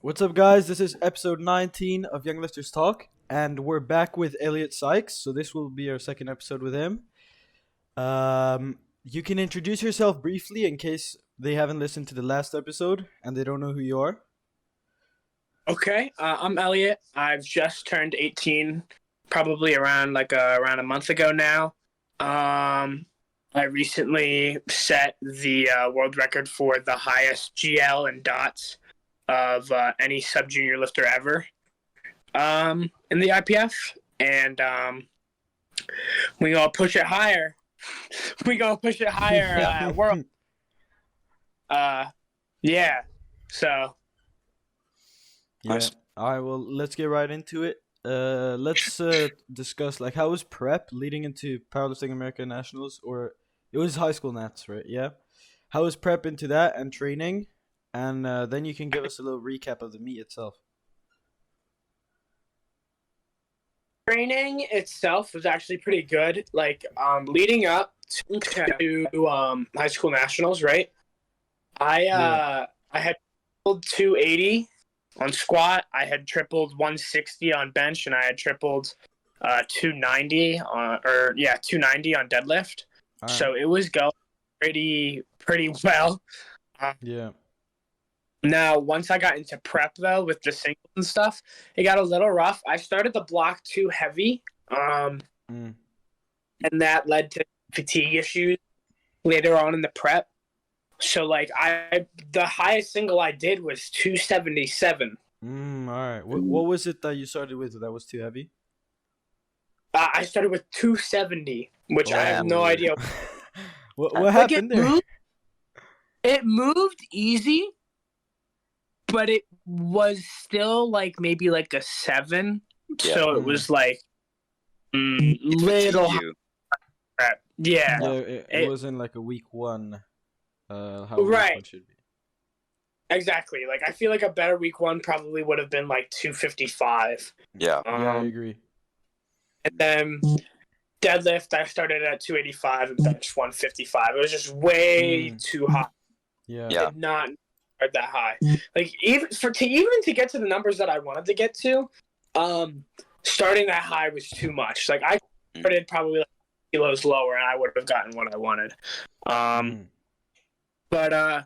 What's up, guys? This is episode 19 of Young Lifters Talk, and we're back with Elliott Sykes. So this will be our second episode with him. You can introduce yourself briefly in case they haven't listened to the last episode and they don't know who you are. Okay, I'm Elliott. I've just turned 18, probably around a month ago now. I recently set the world record for the highest GL and dots of any sub-junior lifter ever in the IPF, and we gonna push it higher. World. Yeah. So. Yeah. All right. Well, let's get right into it. Let's discuss how was prep leading into Powerlifting America Nationals, or it was high school nats, right? Yeah. How was prep into that and training, and then you can give us a little recap of the meet itself. Training itself was actually pretty good. Leading up to high school nationals, right? I had tripled 280 on squat. I had tripled 160 on bench, and I had tripled 290 on 290 on deadlift. Right. So it was going pretty well. Yeah. Now, once I got into prep, though, with the singles and stuff, it got a little rough. I started the block too heavy, and that led to fatigue issues later on in the prep. So, the highest single I did was 277. All right. What was it that you started with that was too heavy? I started with 270, which I have no idea. What happened there? It moved easy, but it was still maybe a 7. Yeah. So it was little. Yeah. It wasn't like a week one. How right. One should be. Exactly. I feel like a better week one probably would have been 255. Yeah. I agree. And then deadlift, I started at 285 and bench 155. It was just way too high. Yeah. Did not start that high. Even to get to the numbers that I wanted to get to, starting that high was too much. I started probably kilos lower, and I would have gotten what I wanted. But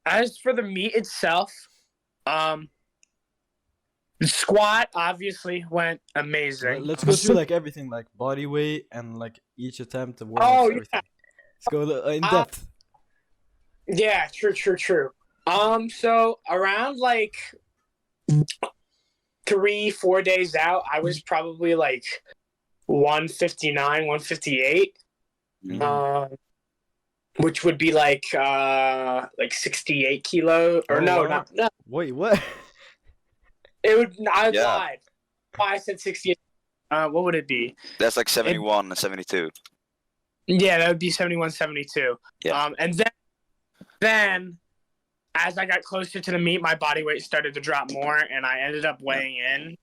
as for the meet itself, the squat obviously went amazing. Let's go through everything, body weight and each attempt to warm up everything. Let's go in depth. Yeah, true. So around 3-4 days out, I was probably 159, 158. Which would be 68 kilo, or no. Wait, what? It would. I lied. I said 68. What would it be? That's 71 and 72. Yeah, that would be 71, 72. Yeah. And then as I got closer to the meet, my body weight started to drop more, and I ended up weighing in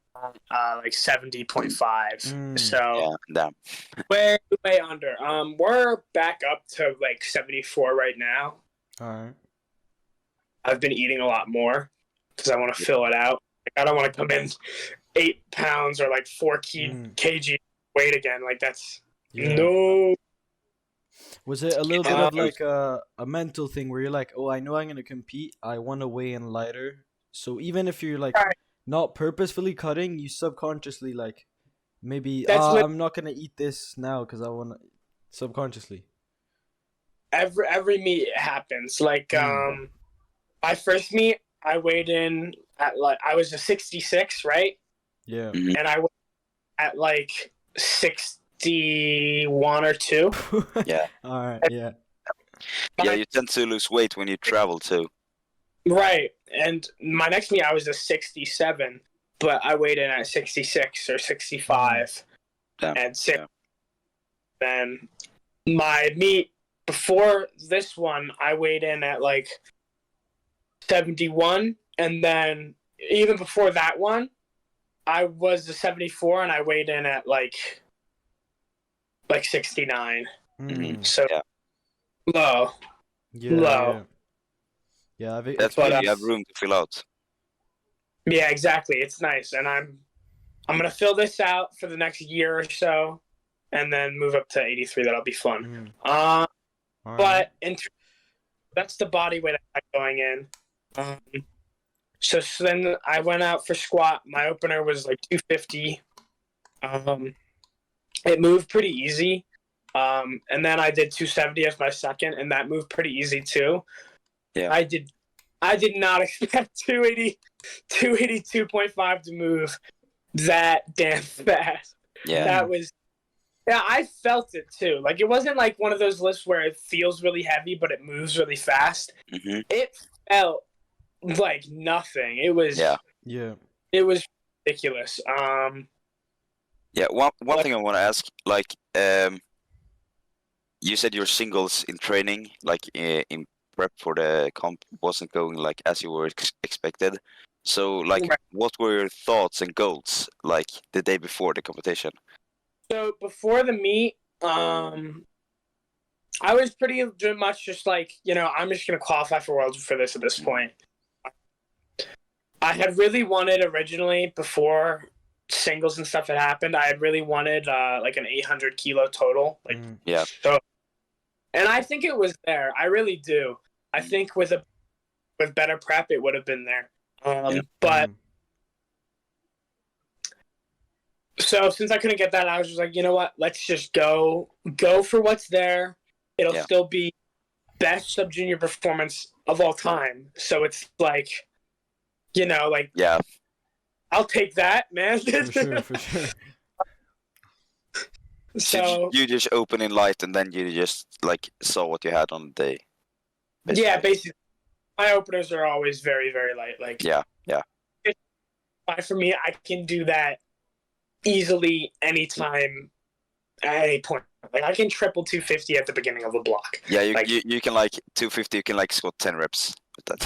70.5. So way under. We're back up to 74 right now. All right. I've been eating a lot more because I want to fill it out. I don't want to come in 8 pounds or 4 kg weight again. That's no. Was it a little bit of a mental thing where you're oh, I know I'm gonna compete. I want to weigh in lighter. So even if you're not purposefully cutting, you subconsciously maybe I'm not gonna eat this now because I want to subconsciously. Every meet it happens. My first meet, I weighed in at I was a 66, right? Yeah. And I weighed at 61 or 2. Yeah. All right. Yeah. Yeah, you tend to lose weight when you travel too. Right. And my next meet, I was a 67, but I weighed in at 66 or 65. And 6. Yeah. Then my meet before this one, I weighed in at 71. And then even before that one, I was a 74 and I weighed in at 69. So low. Yeah. Yeah, that's why you have room to fill out. Yeah, exactly. It's nice, and I'm gonna fill this out for the next year or so, and then move up to 83. That'll be fun. All right. But that's the body weight I had going in. So then I went out for squat. My opener was like 250. It moved pretty easy. And then I did 270 as my second, and that moved pretty easy too. Yeah. I did not expect 282.5 to move that damn fast. Yeah. That was, yeah, I felt it too. Like, it wasn't like one of those lifts where it feels really heavy, but it moves really fast. Mm-hmm. It felt like nothing. It was, it was ridiculous. Yeah, one thing I want to ask, like, you said your singles in training, like in prep for the comp, wasn't going like as you were expected. So, like, what were your thoughts and goals like the day before the competition? So before the meet, I was pretty much just like, I'm just gonna qualify for Worlds for this at this point. I had really wanted originally, before singles and stuff had happened, I had really wanted like an 800 kilo total. Like, yeah. So, and I think it was there. I really do. I think with better prep, it would have been there. But so since I couldn't get that, I was just like, you know what? Let's just go for what's there. It'll still be best sub junior performance of all time. So it's like, like, yeah, I'll take that, man. For sure. So you just open in light, and then you just like saw what you had on the day. Basically. Yeah, basically, my openers are always very, very light. Like, yeah. For me, I can do that easily anytime, at any point. Like, I can triple 250 at the beginning of a block. Yeah, like, you can like 250. You can like squat 10 reps with that.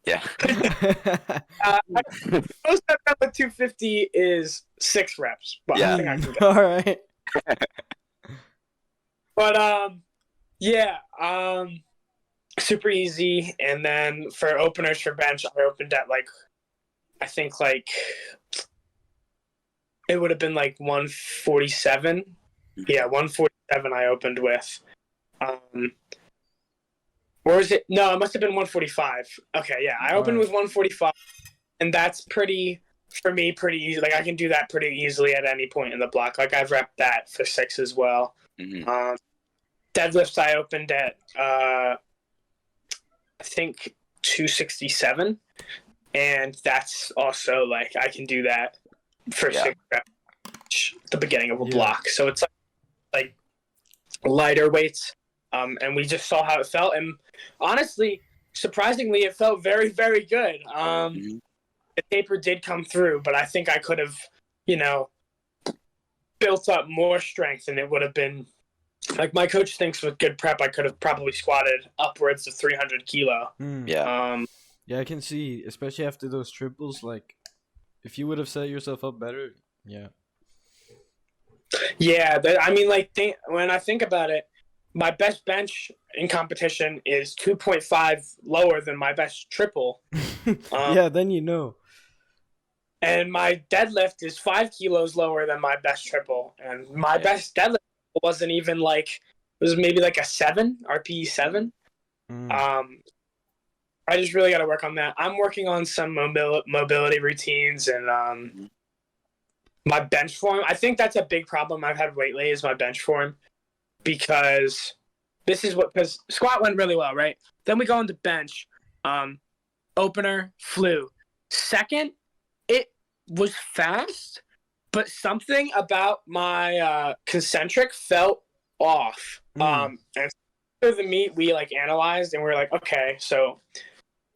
Yeah. Most of that with 250 is 6 reps. But yeah. I think I can get all right. But super easy. And then for openers for bench, I opened at like, I think like it would have been like 147. Yeah, 147 I opened with. Or is it? No, it must have been 145. Okay, yeah. I opened with 145, and that's pretty easy. Like, I can do that pretty easily at any point in the block. Like, I've repped that for 6 as well. Mm-hmm. Deadlifts I opened at, I think 267, and that's also, like, I can do that for 6 reps at the beginning of a block. So it's like lighter weights. And we just saw how it felt, and honestly, surprisingly, it felt very, very good. The taper did come through, but I think I could have, built up more strength, and it would have been like, my coach thinks with good prep, I could have probably squatted upwards of 300 kilo. Yeah, I can see, especially after those triples. Like, if you would have set yourself up better, yeah. I mean, like, when I think about it. My best bench in competition is 2.5 lower than my best triple. Yeah, then you know. And my deadlift is 5 kilos lower than my best triple. And my best deadlift wasn't even like, it was maybe like a 7, RPE 7. I just really got to work on that. I'm working on some mobility routines and my bench form. I think that's a big problem I've had lately is my bench form. Because squat went really well, right? Then we go into bench. Opener flew. Second, it was fast, but something about my concentric felt off. And after the meet, we like analyzed, and we were like, okay, so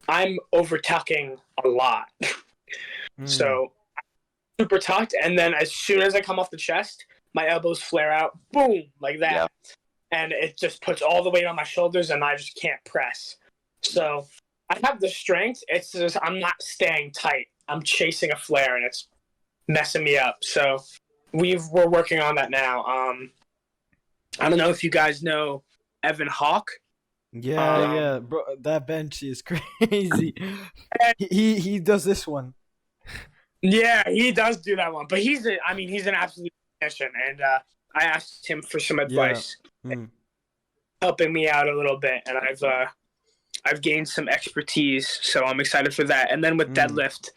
I'm over tucking a lot. So super tucked, and then as soon as I come off the chest, my elbows flare out, boom, like that. Yeah. And it just puts all the weight on my shoulders, and I just can't press. So I have the strength. It's just I'm not staying tight. I'm chasing a flare, and it's messing me up. So we're working on that now. I don't know if you guys know Evan Hawk. Yeah, bro. That bench is crazy. He does this one. Yeah, he does do that one, but he's an absolute technician, and I asked him for some advice, helping me out a little bit, and I've gained some expertise, so I'm excited for that. And then with deadlift,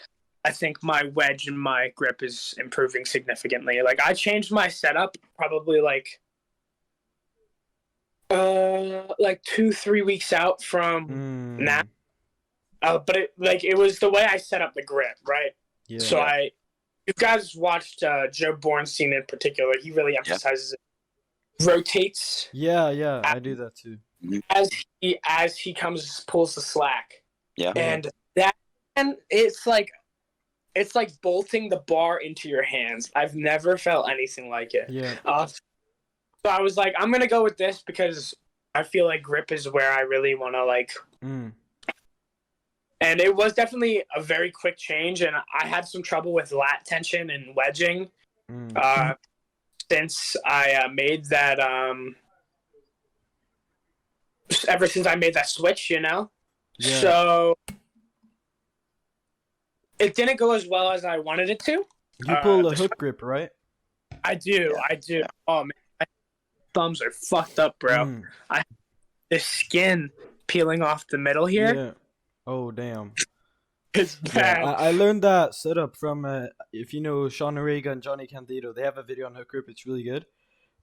I think my wedge and my grip is improving significantly. Like I changed my setup probably like 2-3 weeks out from now. But it was the way I set up the grip, right? Yeah. So you guys watched Joe Bornstein in particular. He really emphasizes it. Rotates. Yeah, I do that too. As he pulls the slack. Yeah. And it's like bolting the bar into your hands. I've never felt anything like it. Yeah. So I was like, I'm gonna go with this because I feel like grip is where I really want to like. And it was definitely a very quick change, and I had some trouble with lat tension and wedging since I made that. Ever since I made that switch, Yeah. So it didn't go as well as I wanted it to. You pull a hook grip, right? I do. Yeah. Oh man, my thumbs are fucked up, bro. The skin peeling off the middle here. Yeah. Oh damn. It's bad. Yeah, I learned that setup from if you know Sean Orega and Johnny Candido. They have a video on hook grip. It's really good.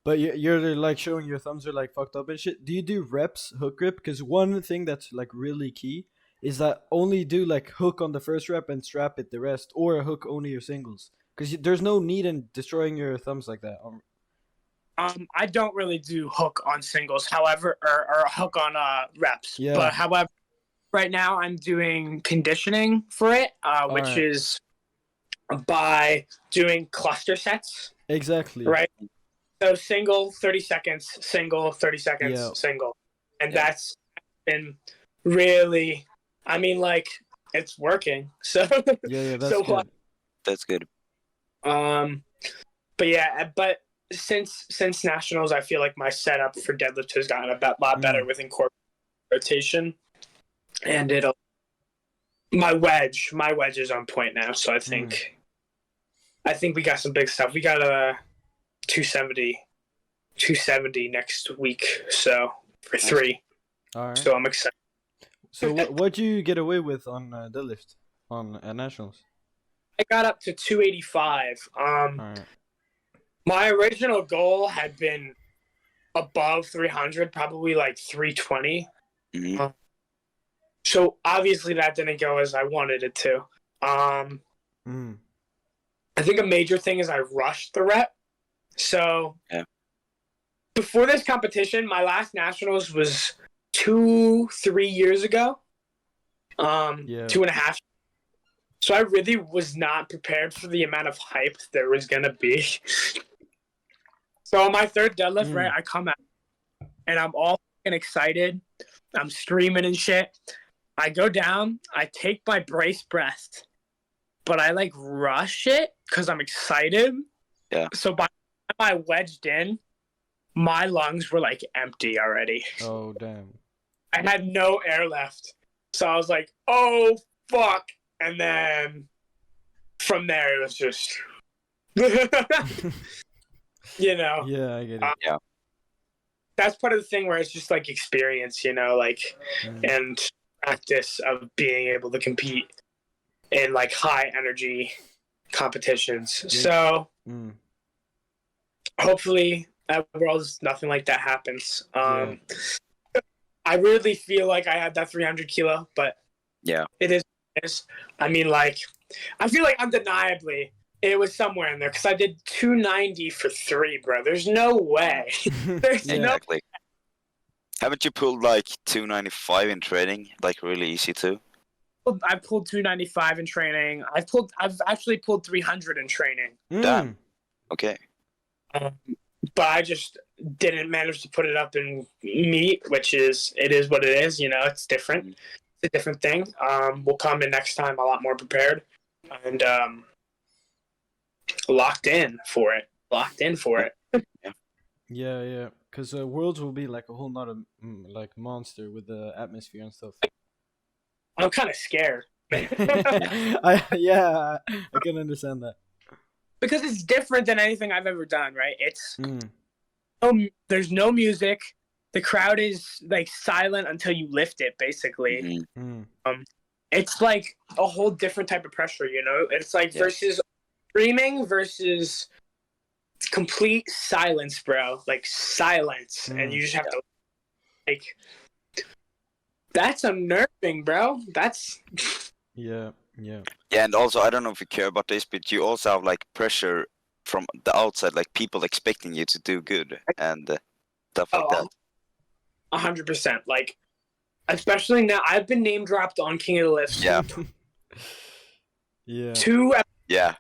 But you're like showing your thumbs are like fucked up and shit. Do you do reps hook grip? Because one thing that's like really key is that only do like hook on the first rep and strap it the rest, or hook only your singles. Because there's no need in destroying your thumbs like that. I don't really do hook on singles, however, or hook on reps. Yeah. But however, right now I'm doing conditioning for it, which is by doing cluster sets. Exactly. Right. So single 30 seconds, single 30 seconds, single, and that's been really. I mean, like it's working. So that's good. That's good. But since nationals, I feel like my setup for deadlift has gotten a lot better with incorporating rotation, and my wedge is on point now. So I think we got some big stuff. We got a 270 next week. So for 3. All right. So I'm excited. So what'd you get away with on deadlift on nationals? I got up to 285. All right. My original goal had been above 300, probably like 320. So obviously that didn't go as I wanted it to. I think a major thing is I rushed the rep. So before this competition, my last nationals was 2-3 years ago. 2.5. So I really was not prepared for the amount of hype there was gonna be. So on my third deadlift, right, I come out and I'm all fucking excited. I'm screaming and shit. I go down, I take my brace breath, but I like rush it because I'm excited. Yeah. So by the time I wedged in, my lungs were like empty already. Oh damn. I had no air left. So I was like, oh fuck. And then from there it was just Yeah, I get it. That's part of the thing where it's just like experience, like and practice of being able to compete in like high energy competitions. So hopefully at Worlds nothing like that happens. I really feel like I had that 300 kilo, but it is. I mean, like, I feel like undeniably it was somewhere in there because I did 290 for 3, bro. There's no way. Exactly. Haven't you pulled like 295 in training? Like really easy too? I pulled 295 in training. I've actually pulled 300 in training. Damn. Okay. But I just didn't manage to put it up in meet, which is what it is. It's different. It's a different thing. We'll come in next time a lot more prepared and locked in for it. Yeah. Yeah. Because Worlds will be like a whole nother like monster with the atmosphere and stuff. I'm kind of scared. I can understand that. Because it's different than anything I've ever done, right? Mm. There's no music. The crowd is like silent until you lift it, basically. Mm-hmm. It's like a whole different type of pressure, you know? It's like versus screaming versus complete silence, bro. Like silence. And you just have to like that's unnerving, bro. That's Yeah. Yeah, and also I don't know if you care about this, but you also have like pressure from the outside, like people expecting you to do good and stuff like that. 100%. Like, especially now, I've been name dropped on King of the Lifts. Yeah. Yeah. Yeah.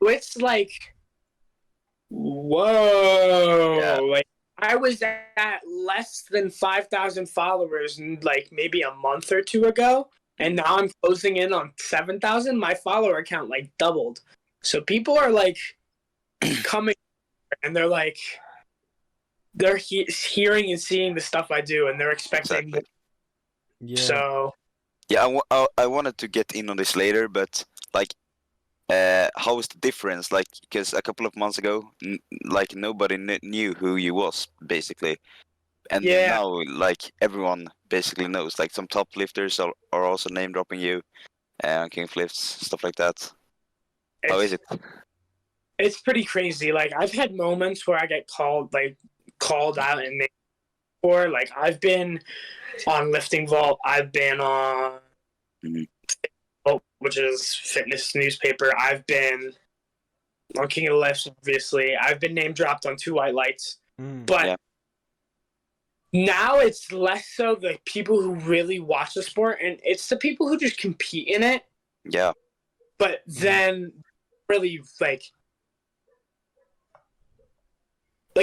It's like, whoa. Yeah. Like, I was at less than 5,000 followers like maybe a month or two ago, and now I'm closing in on 7,000. My follower count like doubled. So people are like coming and they're like, they're hearing and seeing the stuff I do, and they're expecting. Exactly. Yeah. So yeah, I wanted to get in on this later, but like, how is the difference? Like, because a couple of months ago, like nobody knew who you was basically, and now like everyone basically knows. Like some top lifters are also name dropping you, on King of Lifts, stuff like that. How is it? It's pretty crazy. Like I've had moments where I get called out and or like I've been on Lifting Vault, I've been on which is fitness newspaper, I've been on King of the Lifts, obviously. I've been name dropped on 2 White Lights. But now it's less so the people who really watch the sport, and it's the people who just compete in it. Yeah. But then really like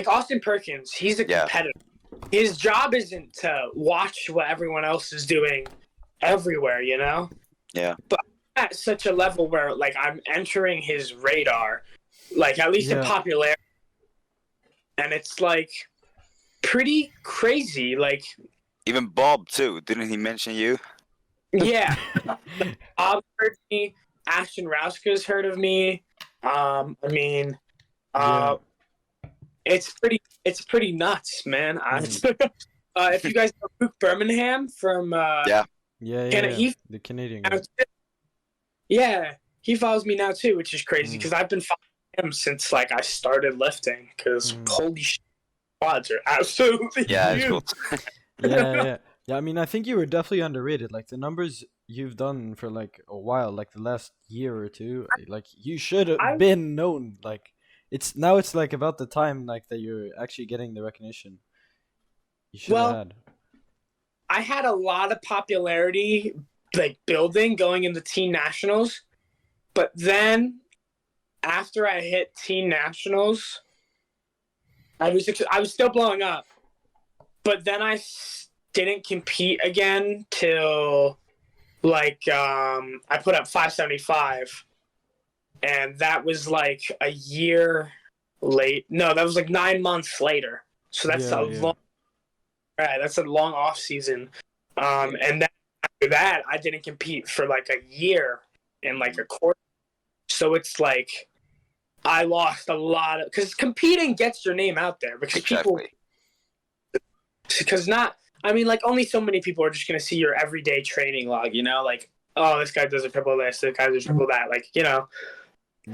Austin Perkins, he's a competitor. His job isn't to watch what everyone else is doing everywhere, you know? Yeah. But at such a level where, like, I'm entering his radar, like, at least in popularity. And it's, like, pretty crazy. Like, even Bob, too. Didn't he mention you? Yeah. Bob heard me. Ashton Rauska's heard of me. It's pretty nuts, man. If you guys know Luke Birmingham from the Canadian guy. Yeah, he follows me now too, which is crazy because I've been following him since like I started lifting. Because holy shit, quads are absolutely huge. Yeah. I mean, I think you were definitely underrated. Like the numbers you've done for like a while, like the last year or two, like you should have been known. Like it's like about the time like that you're actually getting the recognition you should have had. I had a lot of popularity like building going into teen nationals, but then after I hit teen nationals, I was still blowing up, but then I didn't compete again till like I put up 575, and that was like a year late. No, that was like 9 months later. So that's long. Right, that's a long off season. And then after that, I didn't compete for like a year and like a quarter. So it's like I lost a lot of because competing gets your name out there because like only so many people are just gonna see your everyday training log, you know, like oh this guy does a triple this, this guy does a triple that, like you know.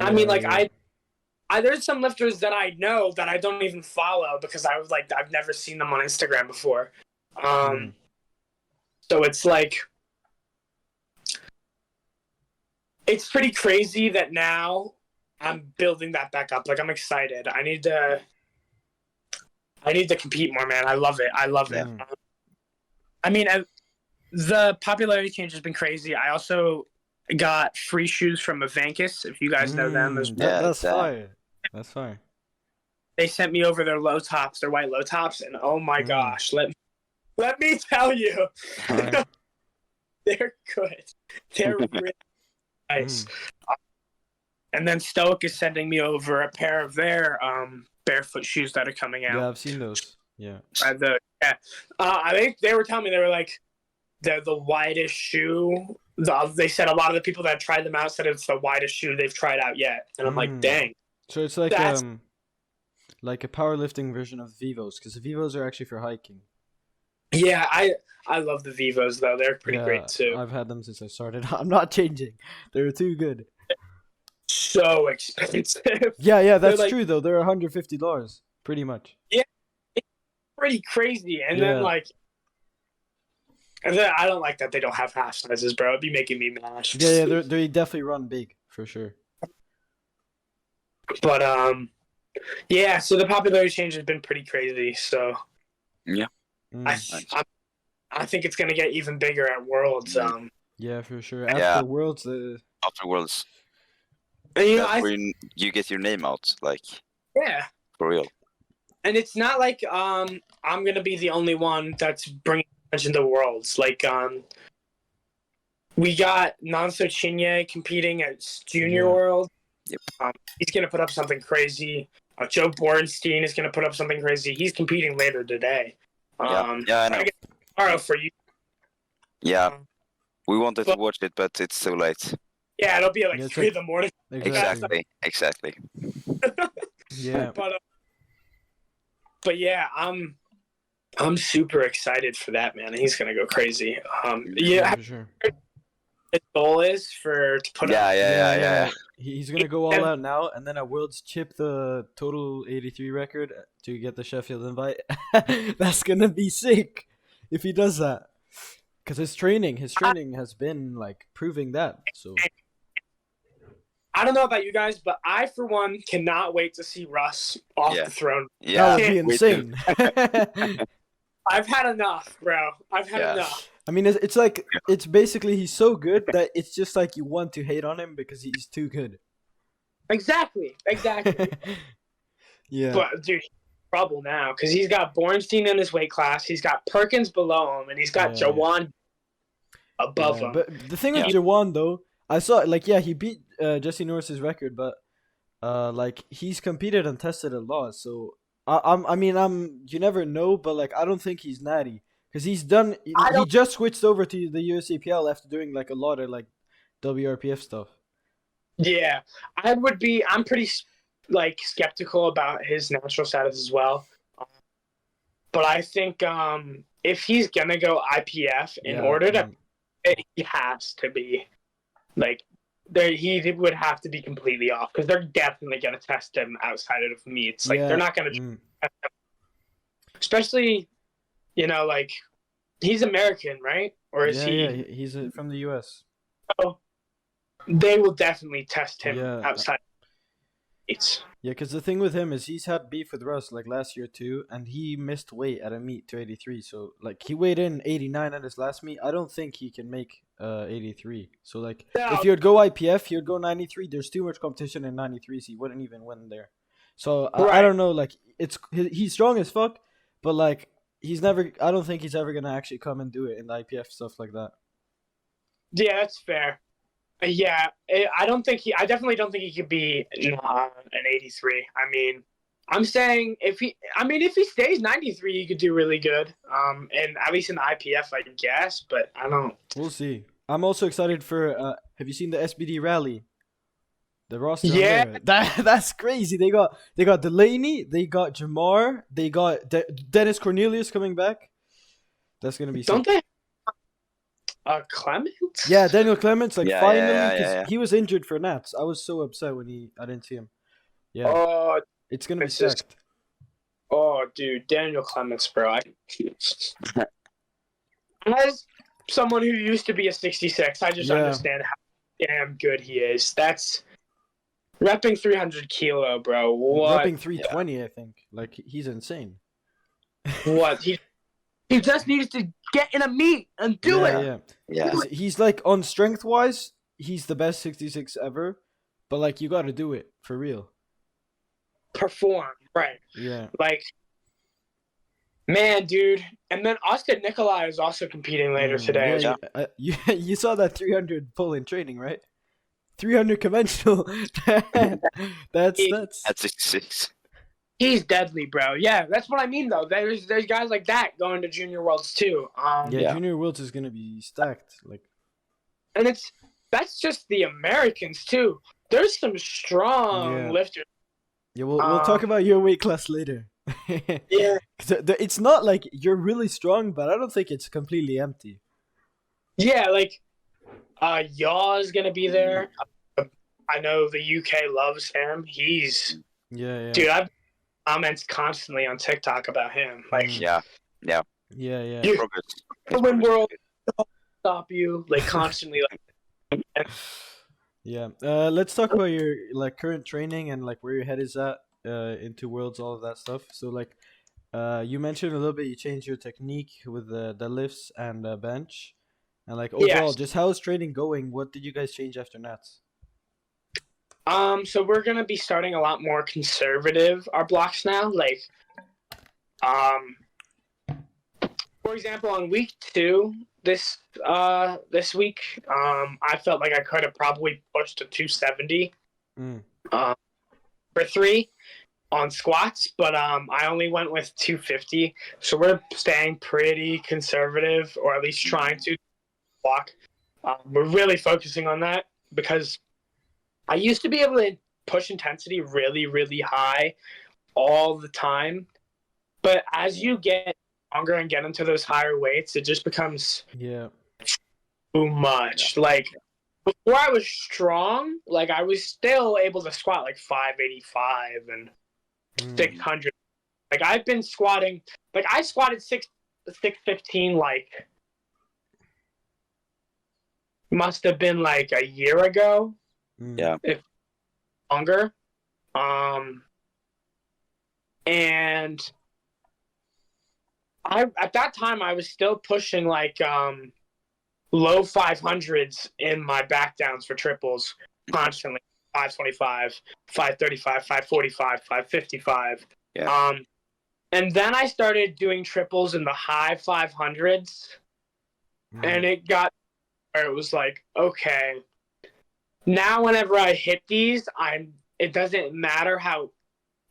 I there's some lifters that I know that I don't even follow because I've never seen them on Instagram before. So it's like it's pretty crazy that now I'm building that back up. Like I'm excited. I need to compete more, man. I love it. I mean, the popularity change has been crazy. I also got free shoes from Avankus, if you guys know them as well. That's fire. That's fire. They sent me over their low tops, their white low tops, and oh my gosh, let me tell you, they're good. They're really nice. And then Stoic is sending me over a pair of their barefoot shoes that are coming out. Yeah, I've seen those. Yeah. I think they were telling me they were like they're the widest shoe. They said a lot of the people that tried them out said it's the widest shoe they've tried out yet, and I'm like, dang. So it's like like a powerlifting version of Vivos, because the Vivos are actually for hiking. Yeah, I love the Vivos though. They're pretty great too. I've had them since I started. I'm not changing. They're too good. So expensive. Yeah, that's true though. They're $150, pretty much. Yeah, it's pretty crazy. And then I don't like that they don't have half sizes, bro. It'd be making me mad. Yeah, they definitely run big for sure. But yeah. So the popularity change has been pretty crazy. So yeah, I think it's gonna get even bigger at Worlds. Yeah, for sure. After Worlds, after Worlds. And, that's where you get your name out, like for real. And it's not like I'm gonna be the only one that's bringing attention to Worlds. Like we got Nanso Chinye competing at Junior World. Yep. He's gonna put up something crazy. Joe Bornstein is gonna put up something crazy. He's competing later today. I know. Tomorrow for you. Yeah, we wanted to watch it, but it's too late. Yeah, it'll be like 3 in the morning. Exactly. Yeah. But yeah, I'm super excited for that, man. He's gonna go crazy. Yeah, for sure. His goal is to put Yeah. He's gonna go all out now, and then at Worlds chip the total 83 record to get the Sheffield invite. That's gonna be sick if he does that. Because his training has been like proving that. So I don't know about you guys, but I for one cannot wait to see Russ off the throne. Yeah, that would be insane. I've had enough, bro. I've had enough. I mean, it's like it's basically he's so good that it's just like you want to hate on him because he's too good. Exactly. Yeah. But dude, he's in trouble now because he's got Bornstein in his weight class, he's got Perkins below him, and he's got Jawan above him. But the thing with Jawan though, I saw he beat Jesse Norris's record, but like he's competed and tested a lot. So you never know, but like I don't think he's natty. Because he just switched over to the USAPL after doing like a lot of like WRPF stuff. Yeah, I'm pretty like skeptical about his natural status as well. But I think if he's gonna go IPF in order to, he has to be like he would have to be completely off because they're definitely gonna test him outside of meets. Like they're not gonna, test him. Especially. Like, he's American, right? Or is he? Yeah, he's from the U.S. So, they will definitely test him outside. Yeah, because the thing with him is he's had beef with Russ, like, last year, too, and he missed weight at a meet to 83. So, like, he weighed in 89 at his last meet. I don't think he can make 83. So, like, if you'd go IPF, you'd go 93. There's too much competition in 93, so he wouldn't even win there. So, I don't know, like, he's strong as fuck, but, like, I don't think he's ever going to actually come and do it in the IPF, stuff like that. Yeah, that's fair. I definitely don't think he could be an 83. I mean, I'm saying if he stays 93, he could do really good. And at least in the IPF, I guess, but I don't. We'll see. I'm also excited for, have you seen the SBD rally? The roster. Yeah. That's crazy. They got Delaney, they got Jamar, they got Dennis Cornelius coming back. That's gonna be sick. Don't they Clements? Yeah, Daniel Clements, like finally, because he was injured for Nats. I was so upset when I didn't see him. Yeah. It's gonna be stacked. Oh, dude, Daniel Clements, bro. As someone who used to be a 66, I just understand how damn good he is. That's repping 300 kilo, bro. What? Repping 320, I think. Like, he's insane. What? He just needs to get in a meet and do it. Yeah. He's like, on strength-wise, he's the best 66 ever. But, like, you gotta do it. For real. Perform. Right. Yeah. Like, man, dude. And then Austin Nikolai is also competing later today. Yeah. You saw that 300 pull in training, right? 300 conventional. That's 66. He's deadly, bro. Yeah, that's what I mean, though. There's guys like that going to Junior Worlds too. Yeah, Junior Worlds is gonna be stacked. Like, and that's just the Americans too. There's some strong lifters. Yeah, we'll talk about your weight class later. Yeah. It's not like you're really strong, but I don't think it's completely empty. Yeah, like Yaw's gonna be there. I know the UK loves him. He's dude. I've comments constantly on TikTok about him. Like yeah. When world stop you like constantly like. Yeah. Let's talk about your like current training and like where your head is at into Worlds, all of that stuff. So like, you mentioned a little bit you changed your technique with the deadlifts and bench, and like overall, just how's training going? What did you guys change after Nats? So we're gonna be starting a lot more conservative our blocks now. Like, for example, on week 2 this week, I felt like I could have probably pushed to 270 for 3 on squats, but I only went with 250. So we're staying pretty conservative, or at least trying to block. We're really focusing on that because I used to be able to push intensity really, really high all the time. But as you get stronger and get into those higher weights, it just becomes too much. Like, before I was strong, like, I was still able to squat like 585 and 600. Like, I've been squatting, like, I squatted 615, like, must have been like a year ago. If longer. And at that time I was still pushing like low 500s in my back downs for triples constantly. 525, 535, 545, 555. And then I started doing triples in the high 500s, and it got where it was like, okay, now whenever I hit these, it doesn't matter how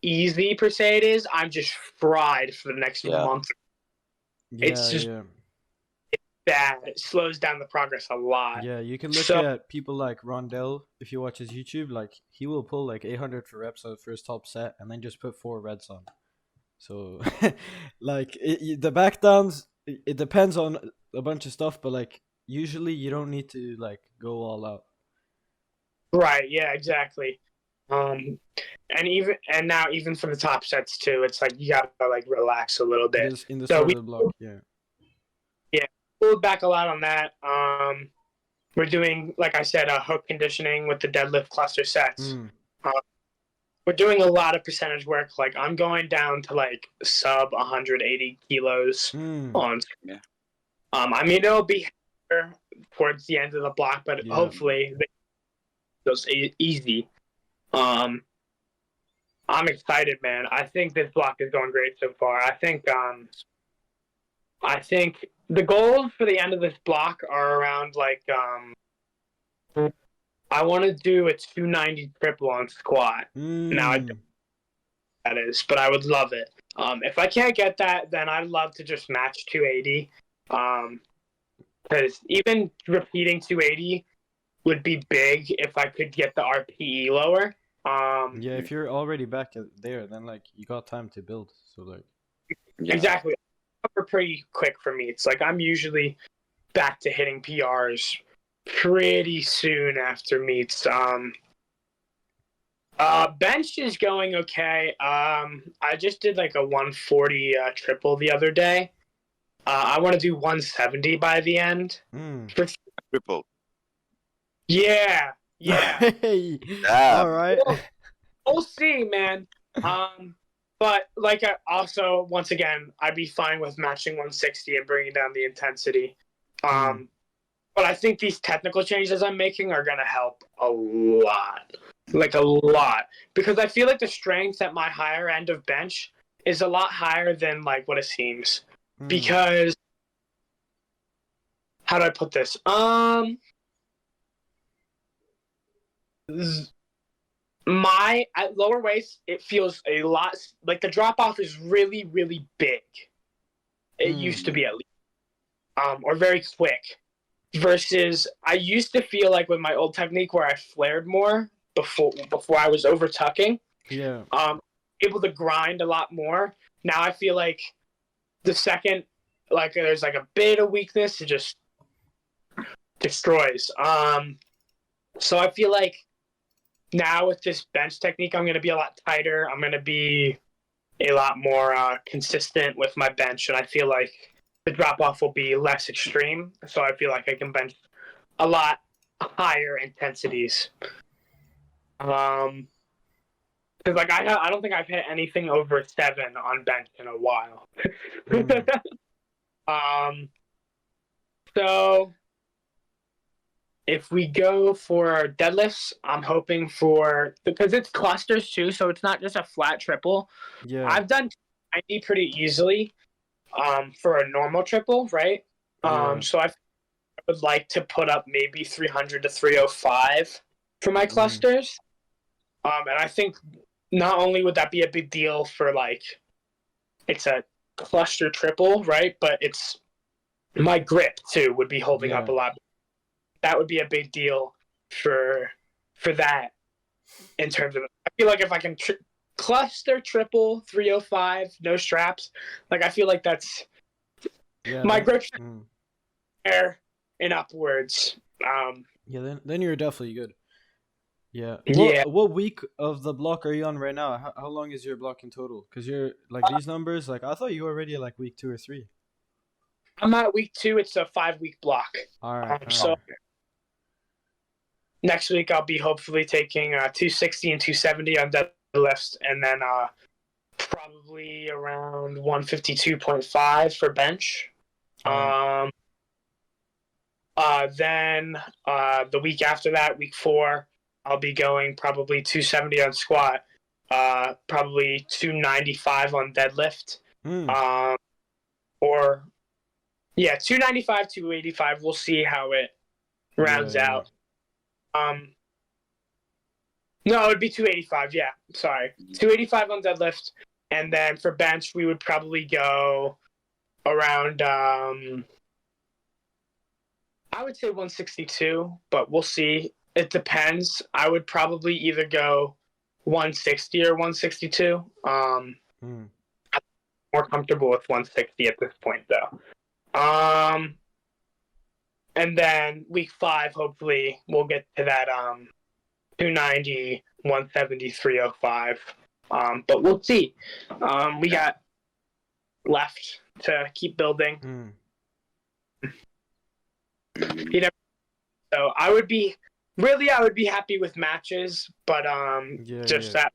easy per se it is, I'm just fried for the next month. It's just it's bad. It slows down the progress a lot. Yeah, you can look at people like Rondell. If you watch his YouTube, like he will pull like 800 for reps for his top set and then just put 4 reds on. So like the back downs, it depends on a bunch of stuff, but like usually you don't need to like go all out. Right, yeah, exactly. And now even for the top sets too, it's like you gotta like relax a little bit. In the start of the block, pulled back a lot on that. We're doing, like I said, hook conditioning with the deadlift cluster sets. We're doing a lot of percentage work. Like, I'm going down to like sub 180 kilos on. I mean, it'll be towards the end of the block, but hopefully goes easy. I'm excited, man. I think this block is going great so far. I think the goals for the end of this block are around like I want to do a 290 triple on squat. Now I don't know what that is, but I would love it. If I can't get that, then I'd love to just match 280. Because even repeating 280 would be big if I could get the RPE lower. If you're already back there, then like you got time to build. So like exactly, pretty quick for me. It's like I'm usually back to hitting PRs pretty soon after meets. Bench is going okay. I just did like a 140 triple the other day. I want to do 170 by the end. Triple. Yeah. All right. We'll see, man. But like, also once again, I'd be fine with matching 160 and bringing down the intensity. But I think these technical changes I'm making are gonna help a lot, because I feel like the strength at my higher end of bench is a lot higher than like what it seems. Because how do I put this? at lower weights, it feels a lot like the drop off is really, really big. It used to be at least, or very quick. Versus, I used to feel like with my old technique where I flared more before I was over tucking. Yeah. Able to grind a lot more. Now I feel like the second, like there's like a bit of weakness, it just destroys. So I feel like now with this bench technique, I'm going to be a lot tighter. I'm going to be a lot more consistent with my bench, and I feel like the drop off will be less extreme. So I feel like I can bench a lot higher intensities. Because like I don't think I've hit anything over 7 on bench in a while. So if we go for deadlifts, I'm hoping for, because it's clusters too, so it's not just a flat triple. Yeah. I've done 90 pretty easily for a normal triple, right? So I would like to put up maybe 300 to 305 for my clusters. And I think not only would that be a big deal for like, it's a cluster triple, right? But it's my grip too would be holding up a lot. That would be a big deal for that in terms of, I feel like if I can cluster triple 305, no straps, like I feel like that's my grip there and upwards. Then you're definitely good. Yeah. Yeah. What week of the block are you on right now? How long is your block in total? Because you're like these numbers, like I thought you were already at like week 2 or 3. I'm at week 2. It's a 5-week block. All right. So next week I'll be hopefully taking 260 and 270 on deadlifts, and then probably around 152.5 for bench. Then the week after that, week 4, I'll be going probably 270 on squat, probably 295 on deadlift, or 295, 285. We'll see how it rounds out. No, it would be 285. Yeah, sorry, 285 on deadlift, and then for bench we would probably go around. I would say 162, but we'll see. It depends. I would probably either go 160 or 162. I'm more comfortable with 160 at this point, though. And then week 5, hopefully, we'll get to that 290, 170, 305. But we'll see. We got left to keep building. So I would be happy with matches, but that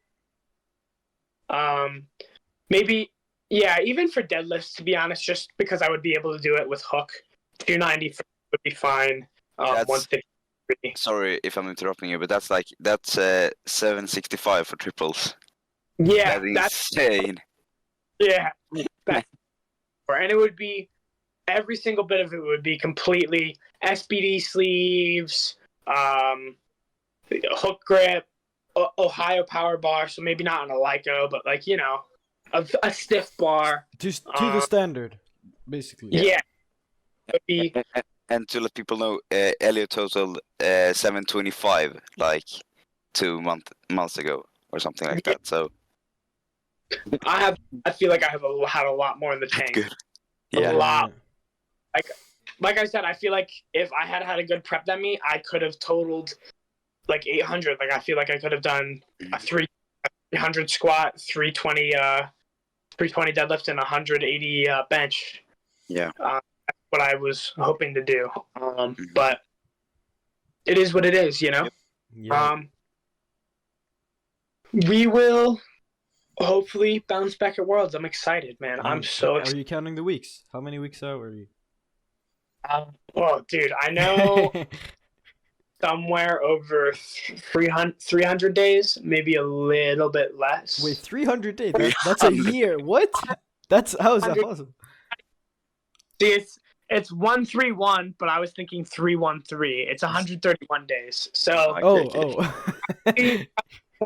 maybe even for deadlifts, to be honest, just because I would be able to do it with hook. 290 would be fine. 153. Sorry if I'm interrupting you, but that's 765 for triples. Yeah, that's insane. Yeah, and it would be, every single bit of it would be completely SBD sleeves, hook grip, Ohio power bar, so maybe not on a Lyco, but like, a stiff bar. Just to the standard, basically. Yeah. It would be, and to let people know, Elliott totaled 725 like 2 months ago or something like that. So I feel like I have had a lot more in the tank. Good. A lot. Like I said, I feel like if I had had a good prep than me, I could have totaled like 800. Like I feel like I could have done a 300 squat, 320 deadlift, and 180 bench. Yeah. That's what I was hoping to do. But it is what it is, Yeah. We will hopefully bounce back at Worlds. I'm excited, man. I'm so excited. Are you counting the weeks? How many weeks out are you? Dude, I know somewhere over 300 days, maybe a little bit less. Wait, 300 days? That's a year. What? How is that possible? See, it's 131, but I was thinking 313. It's 131 days. So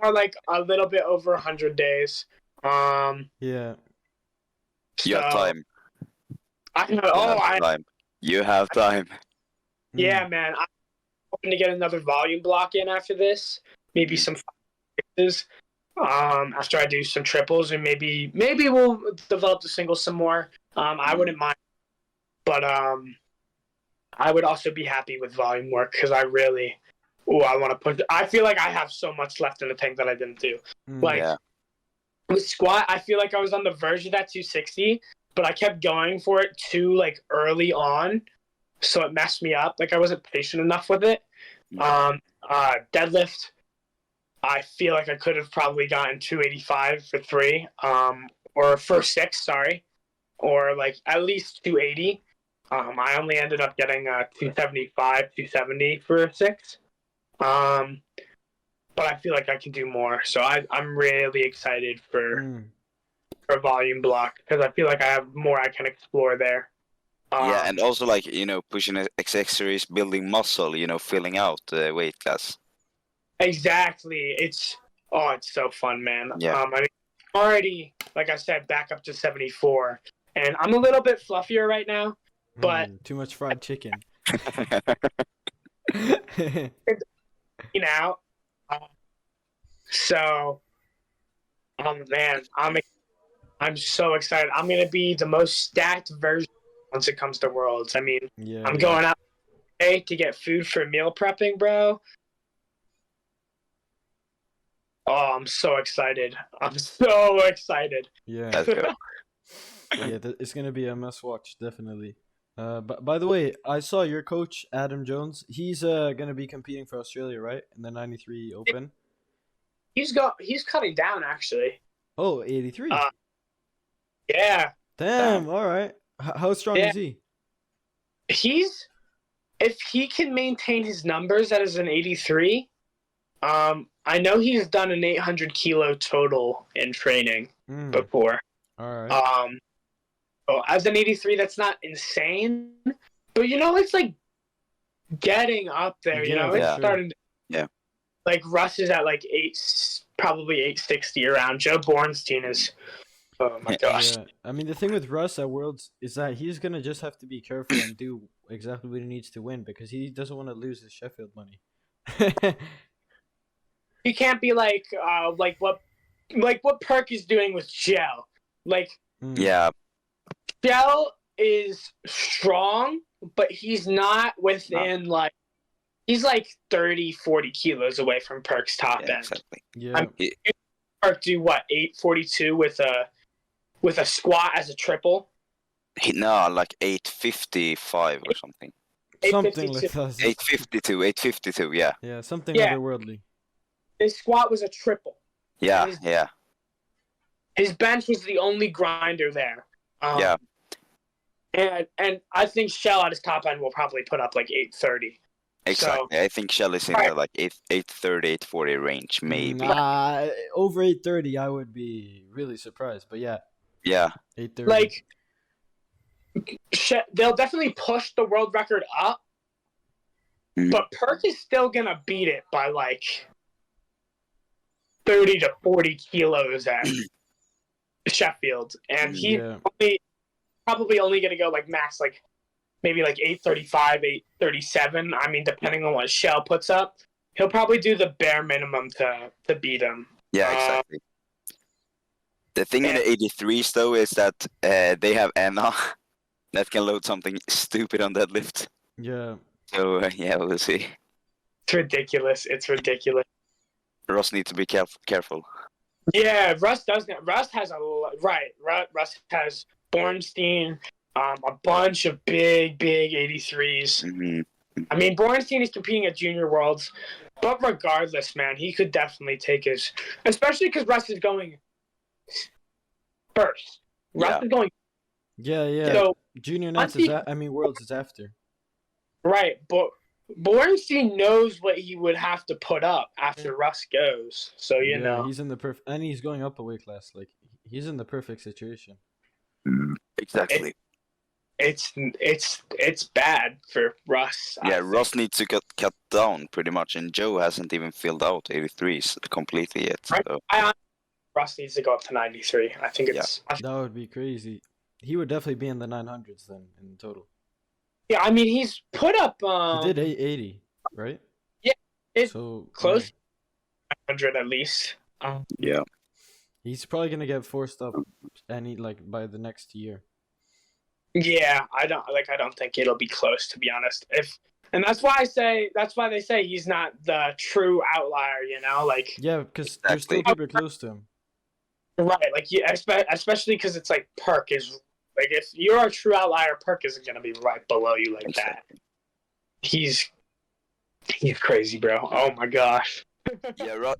more like a little bit over 100 days. Yeah. You have So time. I You oh have I time. You have time. yeah, man. I'm hoping to get another volume block in after this. Maybe some fixes. After I do some triples, and maybe we'll develop the singles some more. I wouldn't mind, but I would also be happy with volume work because I really, I want to push. I feel like I have so much left in the tank that I didn't do. Like Yeah. with squat, I feel like I was on the verge of that 260, but I kept going for it too like early on, so it messed me up. Like I wasn't patient enough with it. Deadlift, I feel like I could have probably gotten 285 for 3, or for 6, sorry, or like at least 280. I only ended up getting 275, 270 for 6. But I feel like I can do more. So I'm really excited for volume block because I feel like I have more I can explore there. Yeah, and also like, pushing accessories, building muscle, filling out the weight class. Exactly. It's so fun, man. Yeah. I mean, already, like I said, back up to 74, and I'm a little bit fluffier right now, but too much fried chicken. Out. So, man, I'm so excited. I'm gonna be the most stacked version once it comes to Worlds. I mean, I'm going out today to get food for meal prepping, bro. Oh, I'm so excited. I'm so excited. Yeah. Let's go. Yeah, it's gonna be a must watch, definitely. But by the way, I saw your coach Adam Jones. He's gonna be competing for Australia, right, in the 93 Open. He's cutting down actually. Oh, 83. Yeah. Damn. All right. How strong is he? If he can maintain his numbers as an 83. I know he's done an 800 kilo total in training before. All right. So as an 83, that's not insane, but it's like getting up there. It's starting. Yeah. Like Russ is at like probably 860 around. Joe Bornstein is. Oh my gosh. Yeah. I mean, the thing with Russ at Worlds is that he's gonna just have to be careful and do exactly what he needs to win because he doesn't want to lose his Sheffield money. He can't be like what Perk is doing with Gel. Like Yeah. Gel is strong, but he's not within he's like 30, 40 kilos away from Perk's top end. Exactly. Yeah. Perk do what, 842 with a squat as a triple? No, like 855 or something. Something like that. 852, yeah. Yeah, something otherworldly. His squat was a triple. Yeah, yeah. His bench was the only grinder there. Yeah. And I think Shell at his top end will probably put up like 830. Exactly. So, I think Shell is in the like 830, 840 range, maybe. Over 830, I would be really surprised. But yeah. Yeah. 830. Like, they'll definitely push the world record up, but Perk is still going to beat it by like 30 to 40 kilos at Sheffield. And he's probably only going to go like max, like maybe like 835, 837. I mean, depending on what Shell puts up, he'll probably do the bare minimum to beat him. Yeah, exactly. The thing in the 83s, though, is that they have Anna that can load something stupid on deadlift. Yeah. So, yeah, we'll see. It's ridiculous. Russ needs to be careful. Yeah, Russ does. Russ has Russ has Bornstein, a bunch of big 83s. Mm-hmm. I mean, Bornstein is competing at Junior Worlds, but regardless, man, he could definitely take his. Especially because Russ is going first. Russ is going. Yeah. So, Junior Nats Worlds is after. Right, but Bornstein knows what he would have to put up after Russ goes. So you know he's in the perfect, and he's going up a weight class. Like he's in the perfect situation. Exactly. it's bad for Russ. Yeah, I Russ think. needs to cut down pretty much, and Joe hasn't even filled out 83s completely yet. So. Russ needs to go up to 93. I think it's. Yeah. That would be crazy. He would definitely be in the 900s then in total. Yeah, I mean he's put up. He did 80, right? Yeah, it's so close. 100 at least. Yeah. He's probably gonna get forced up by the next year. Yeah, I don't think it'll be close, to be honest. That's why they say he's not the true outlier, like. Yeah, because there's still people close to him. Right, like especially because it's like Perk is like, if you're a true outlier, Perk isn't gonna be right below you like that. He's crazy, bro. Oh my gosh. Yeah,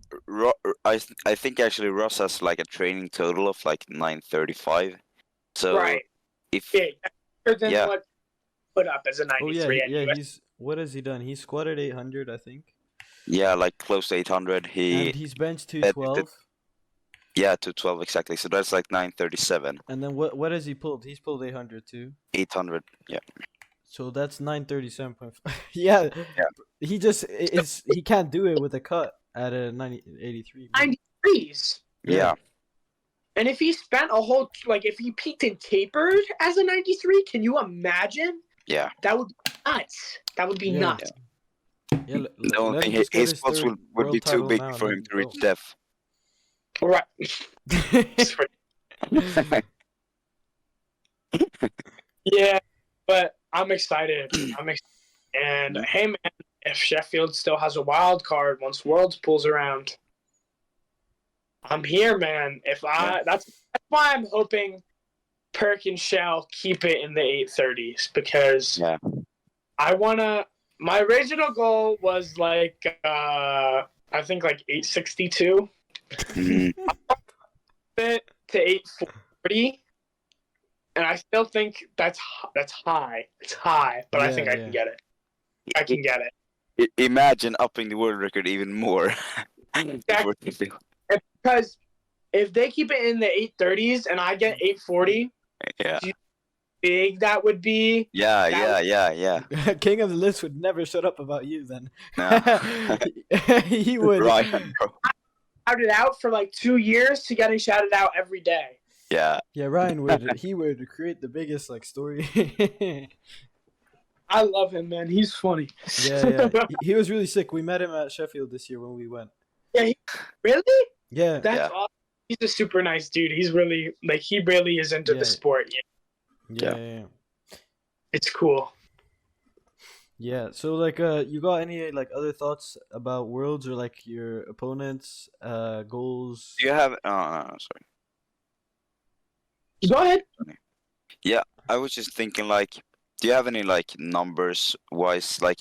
I think actually Ross has like a training total of like 935. So right. If better than what put up as a 93. Oh yeah, what has he done? He squatted 800, I think. Yeah, like close to 800. And he's benched 212. Yeah, 212 exactly. So that's like 937. And then what has he pulled? He's pulled 800 too. 800, yeah. So that's 937.5. yeah. He can't do it with a cut at a 83. 93s. Yeah. And if he spent if he peaked and tapered as a 93, can you imagine? Yeah. That would be nuts. That would be nuts. Yeah, the only thing, his spots would be too big for him to reach depth. Right. Yeah, but I'm excited. And hey, man, if Sheffield still has a wild card once Worlds pulls around, I'm here, man. That's why I'm hoping Perk and Shell keep it in the 830s, because my original goal was like I think like 862. Fit to 840, and I still think that's high. It's high, but I think I can get it. I can get it. Imagine upping the world record even more. Exactly. Because if they keep it in the 830s and I get 840, big that would be. Yeah. King of the list would never shut up about you then. No. He would. Right. Shouted out for like 2 years to getting shouted out every day. Yeah, Ryan would create the biggest like story. I love him, man. He's funny. Yeah. He was really sick. We met him at Sheffield this year when we went. Yeah, really? Yeah. That's awesome. He's a super nice dude. He's really he really is into the sport. Yeah. It's cool. Yeah, so like you got any like other thoughts about Worlds or like your opponents, goals? Do you have sorry. Go ahead. Yeah, I was just thinking like, do you have any like numbers wise, like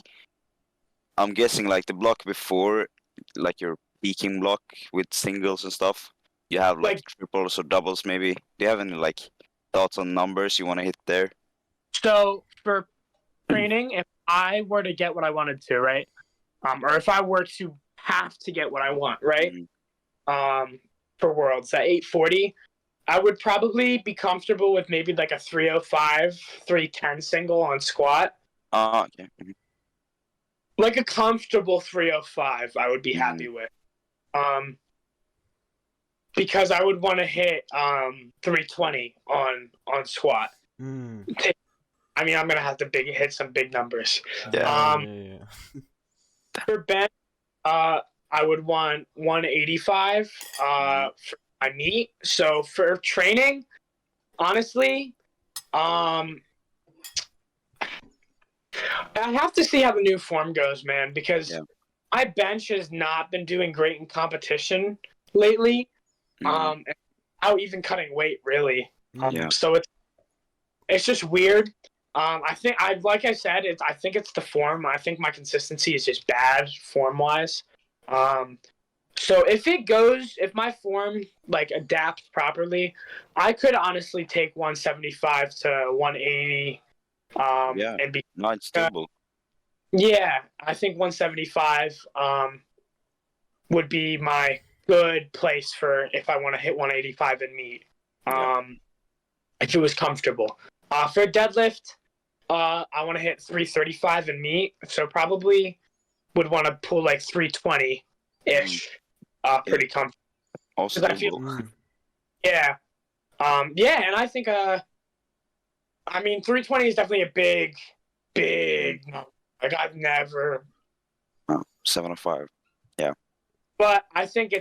I'm guessing like the block before, like your peaking block with singles and stuff, you have like triples or doubles maybe. Do you have any like thoughts on numbers you want to hit there? So for training, if I were to get what I wanted to, right? Or if I were to have to get what I want, right? For Worlds at 840, I would probably be comfortable with maybe like a 305, 310 single on squat. Okay. Like a comfortable 305, I would be happy with. Because I would want to hit 320 on squat. I mean, I'm gonna have to hit some big numbers. For bench, I would want 185 for my meet. So for training, honestly, I have to see how the new form goes, man, because my bench has not been doing great in competition lately. Out even cutting weight, really. So it's just weird. I think like I said, I think it's the form. I think my consistency is just bad form-wise. So if my form like adapts properly, I could honestly take 175 to 180. And be nice stable. Yeah, I think 175 would be my good place for if I want to hit 185 and meet. If it was comfortable. For deadlift, I want to hit 335 in meet, so probably would want to pull like 320-ish, pretty comfortable. Also, I feel, yeah, and I think, 320 is definitely a big number. Like I've never. 705. Yeah. But I think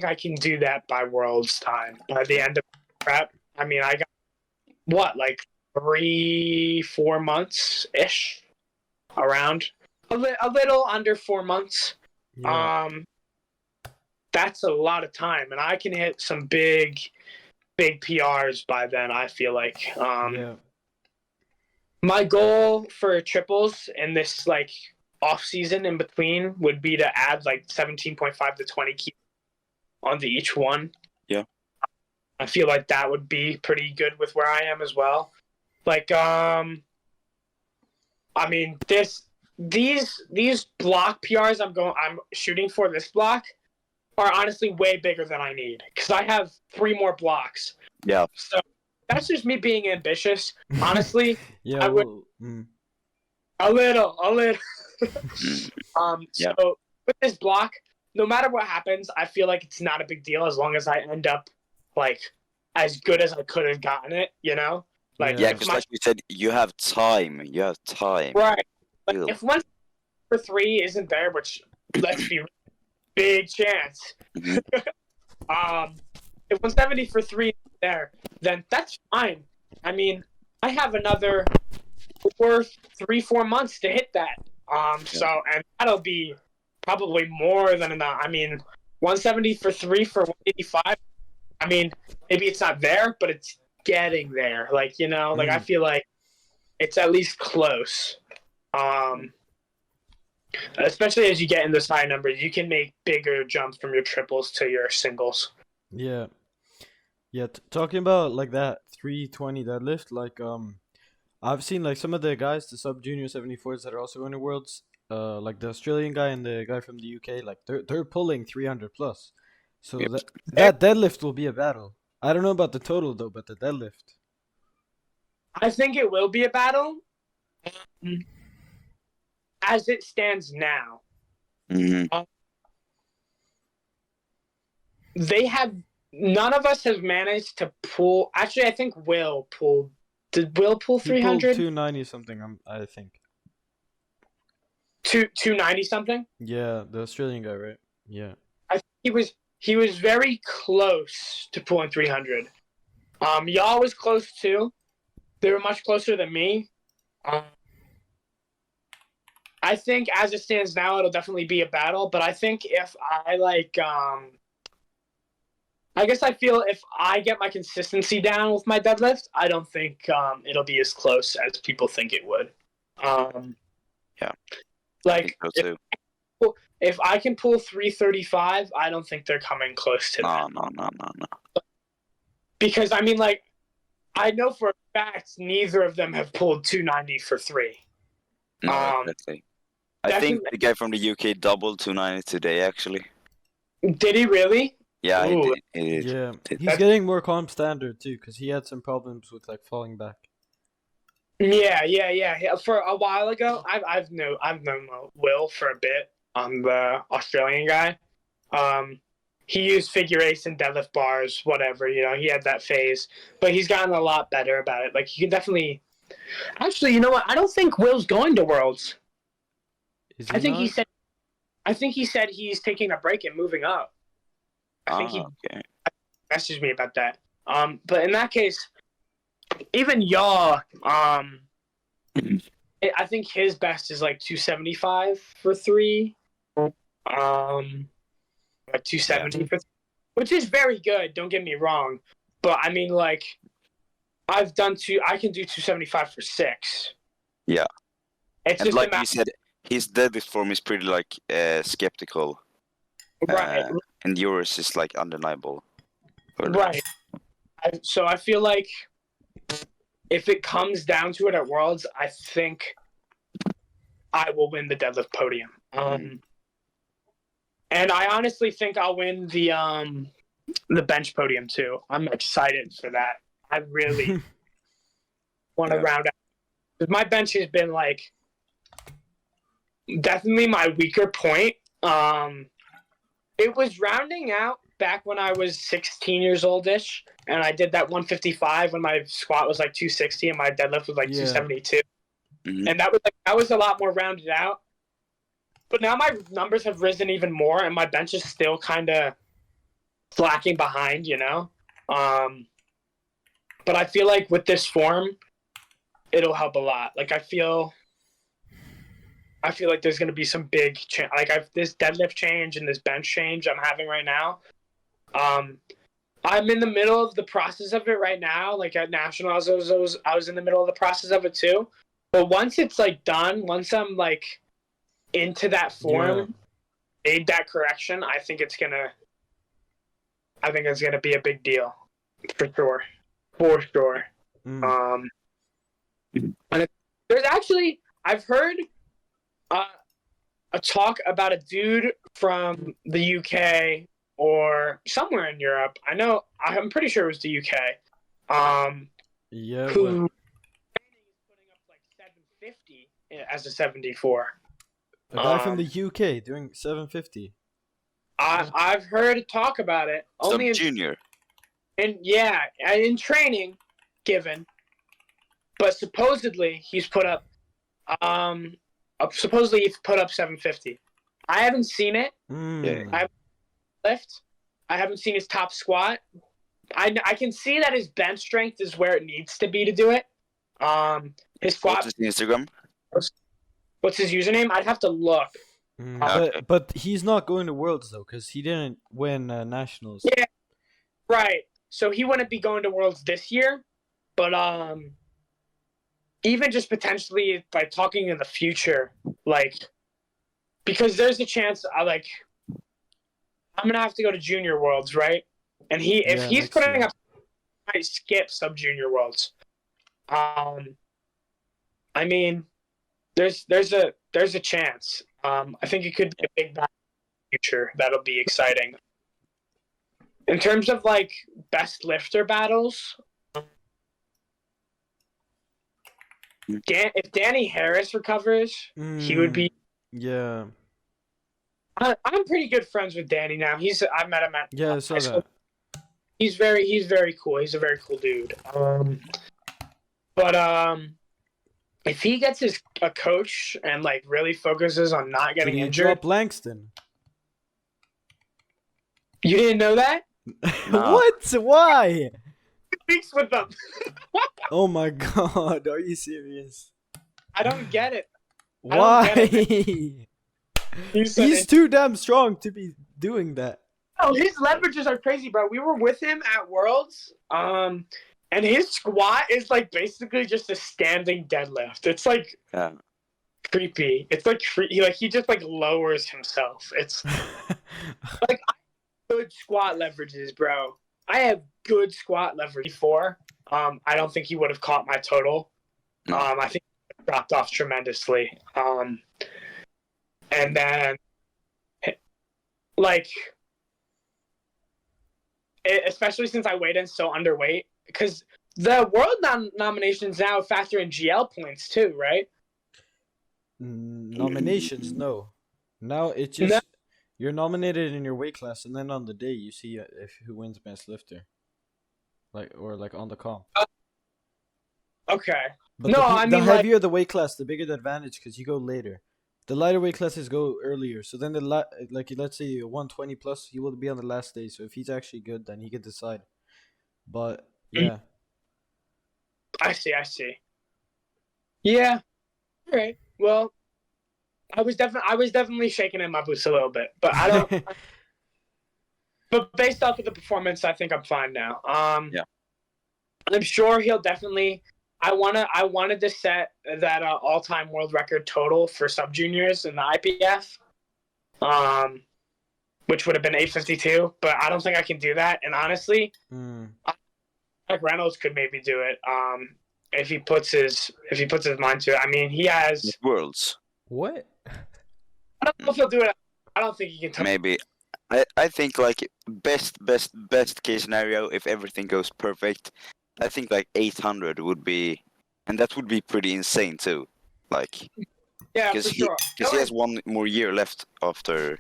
I can do that by Worlds time. By the end of prep, I got like 3-4 months ish, around a little under 4 months. Yeah. That's a lot of time, and I can hit some big PRs by then. I feel like. My goal for triples in this like off season in between would be to add like 17.5 to 20 kilos onto each one. Yeah. I feel like that would be pretty good with where I am as well. Like, these block PRs I'm shooting for this block are honestly way bigger than I need because I have 3 more blocks. Yeah. So that's just me being ambitious. Honestly, yeah. I would a little. So with this block, no matter what happens, I feel like it's not a big deal as long as I end up like as good as I could have gotten it, you know? Like because like you said, you have time. Right. Like if 1 for 3 isn't there, which let's be big chance. Mm-hmm. If 170 for 3 is there, then that's fine. I have another 3-4 months to hit that. So, and that'll be probably more than enough. 170 for 3 for 185. Maybe it's not there, but it's getting there. Like, like I feel like it's at least close. Especially as you get in those high numbers, you can make bigger jumps from your triples to your singles. Yeah. Talking about like that 320 deadlift, like I've seen like some of the guys, the sub junior 74s that are also going to Worlds, like the Australian guy and the guy from the UK, like they're pulling 300 plus. So that deadlift will be a battle. I don't know about the total though, but the deadlift. I think it will be a battle. As it stands now, none of us have managed to pull. Actually, I think Will pulled. Did Will pull 300? 290 something. I think. 290 something. Yeah, the Australian guy, right? Yeah. I think he was very close to pulling 300. Y'all was close too. They were much closer than me. I think as it stands now, it'll definitely be a battle. But I think if I I guess I feel if I get my consistency down with my deadlift, I don't think it'll be as close as people think it would. Yeah. Like if I can pull 335, I don't think they're coming close to that. No. Because I know for a fact neither of them have pulled 290 for 3. No, exactly. I think the guy from the UK doubled 290 today, actually. Did he really? Yeah, Ooh. he did. Yeah, he's getting more calm standard too, because he had some problems with like falling back. Yeah. For a while ago, I've known Will for a bit. The Australian guy. He used figure eights and deadlift bars, whatever. He had that phase, but he's gotten a lot better about it. Like he can definitely. Actually, you know what? I don't think Will's going to Worlds. I think he said he's taking a break and moving up. I think he messaged me about that. But in that case, even y'all, I think his best is like 275 for 3. Like 270 for 3, which is very good. Don't get me wrong, but I can do 275 for 6. Yeah. It's and just like you said, his deadlift form is pretty skeptical. Right. And yours is like undeniable. Right. So I feel like if it comes down to it at Worlds, I think I will win the deadlift podium. And I honestly think I'll win the bench podium too. I'm excited for that. I really want to round out. Because my bench has been like definitely my weaker point. It was rounding out back when I was 16 years old-ish, and I did that 155 when my squat was like 260 and my deadlift was like 272. And that was a lot more rounded out. But now my numbers have risen even more, and my bench is still kind of slacking behind, you know? But I feel like with this form, it'll help a lot. Like, I feel like there's going to be some big change. Like, this deadlift change and this bench change I'm having right now. I'm in the middle of the process of it right now. Like, at Nationals, I was in the middle of the process of it too. But once it's, like, done, once I'm, like, into that form, made that correction, I think it's gonna be a big deal. For sure. And there's actually, I've heard a talk about a dude from the UK or somewhere in Europe. I'm pretty sure it was the UK. Who is putting up like 750 as a 74. A guy from the UK doing 750. I've heard talk about it. Only junior. In training, given. But supposedly he's put up 750. I haven't seen it. I haven't lift. I haven't seen his top squat. I can see that his bench strength is where it needs to be to do it. His squat. What's his Instagram? What's his username? I'd have to look. But he's not going to Worlds though, because he didn't win Nationals. Yeah, right. So he wouldn't be going to Worlds this year, but even just potentially by talking in the future, like, because there's a chance I'm gonna have to go to Junior Worlds, right? And if he's putting up, I might skip sub Junior Worlds. I mean, there's a chance. I think it could be a big battle in the future. That'll be exciting. In terms of like best lifter battles, if Danny Harris recovers, he would be. Yeah. I'm pretty good friends with Danny now. I met him at. Yeah, I saw that. He's very cool. He's a very cool dude. But if he gets a coach and like really focuses on not getting injured. Drop Langston. You didn't know that? No. What? Why? 2 weeks with them. Oh my god, are you serious? I don't get it. Why? He's too damn strong to be doing that. Oh, his leverages are crazy, bro. We were with him at Worlds, and his squat is like basically just a standing deadlift. It's like creepy. It's like he just like lowers himself. It's like good squat leverages, bro. I have good squat leverage before. I don't think he would have caught my total. I think he dropped off tremendously. And then, like, especially since I weighed in so underweight, because the world nominations now factor in GL points too, right? Nominations, no. Now it's just you're nominated in your weight class, and then on the day you see who wins best lifter, like on the comp. Okay. But the heavier the weight class, the bigger the advantage, because you go later. The lighter weight classes go earlier, so then let's say 120 plus, he will be on the last day. So if he's actually good, then he can decide. But yeah, I see. Yeah. All right. Well, I was definitely shaking in my boots a little bit, but I don't. But based off of the performance, I think I'm fine now. Yeah. I'm sure he'll definitely. I wanted to set that all-time world record total for sub-juniors in the IPF, which would have been 852, but I don't think I can do that. And honestly, like Reynolds could maybe do it if he puts his mind to it. I mean, he has Worlds. What? I don't know if he'll do it. I don't think he can. Maybe. I think like best case scenario, if everything goes perfect, I think like 800 would be And that would be pretty insane too. Like, Yeah, because for sure. he has one more year left after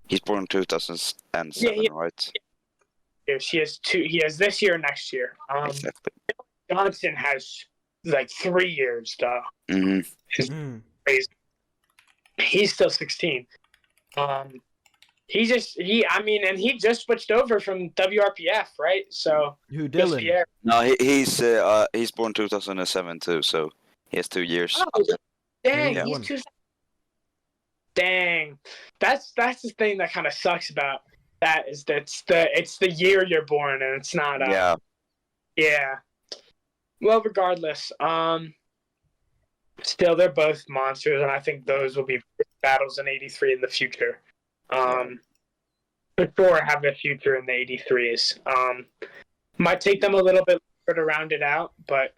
he's born 2007, Yeah, right? he has 2. He has this year and next year. Exactly. Johnson has like 3 years though. It's crazy. He's still 16. And he just switched over from WRPF, right? So Who, Dylan? No, he's born 2007 too, so he has 2 years. Oh, dang, Yeah. he's 2. Dang, that's the thing that kind of sucks about that is it's the year you're born and it's not. Yeah. Well, regardless, still they're both monsters, and I think those will be battles in '83 in the future. For sure, have a future in the '83s. Might take them a little bit longer to round it out, but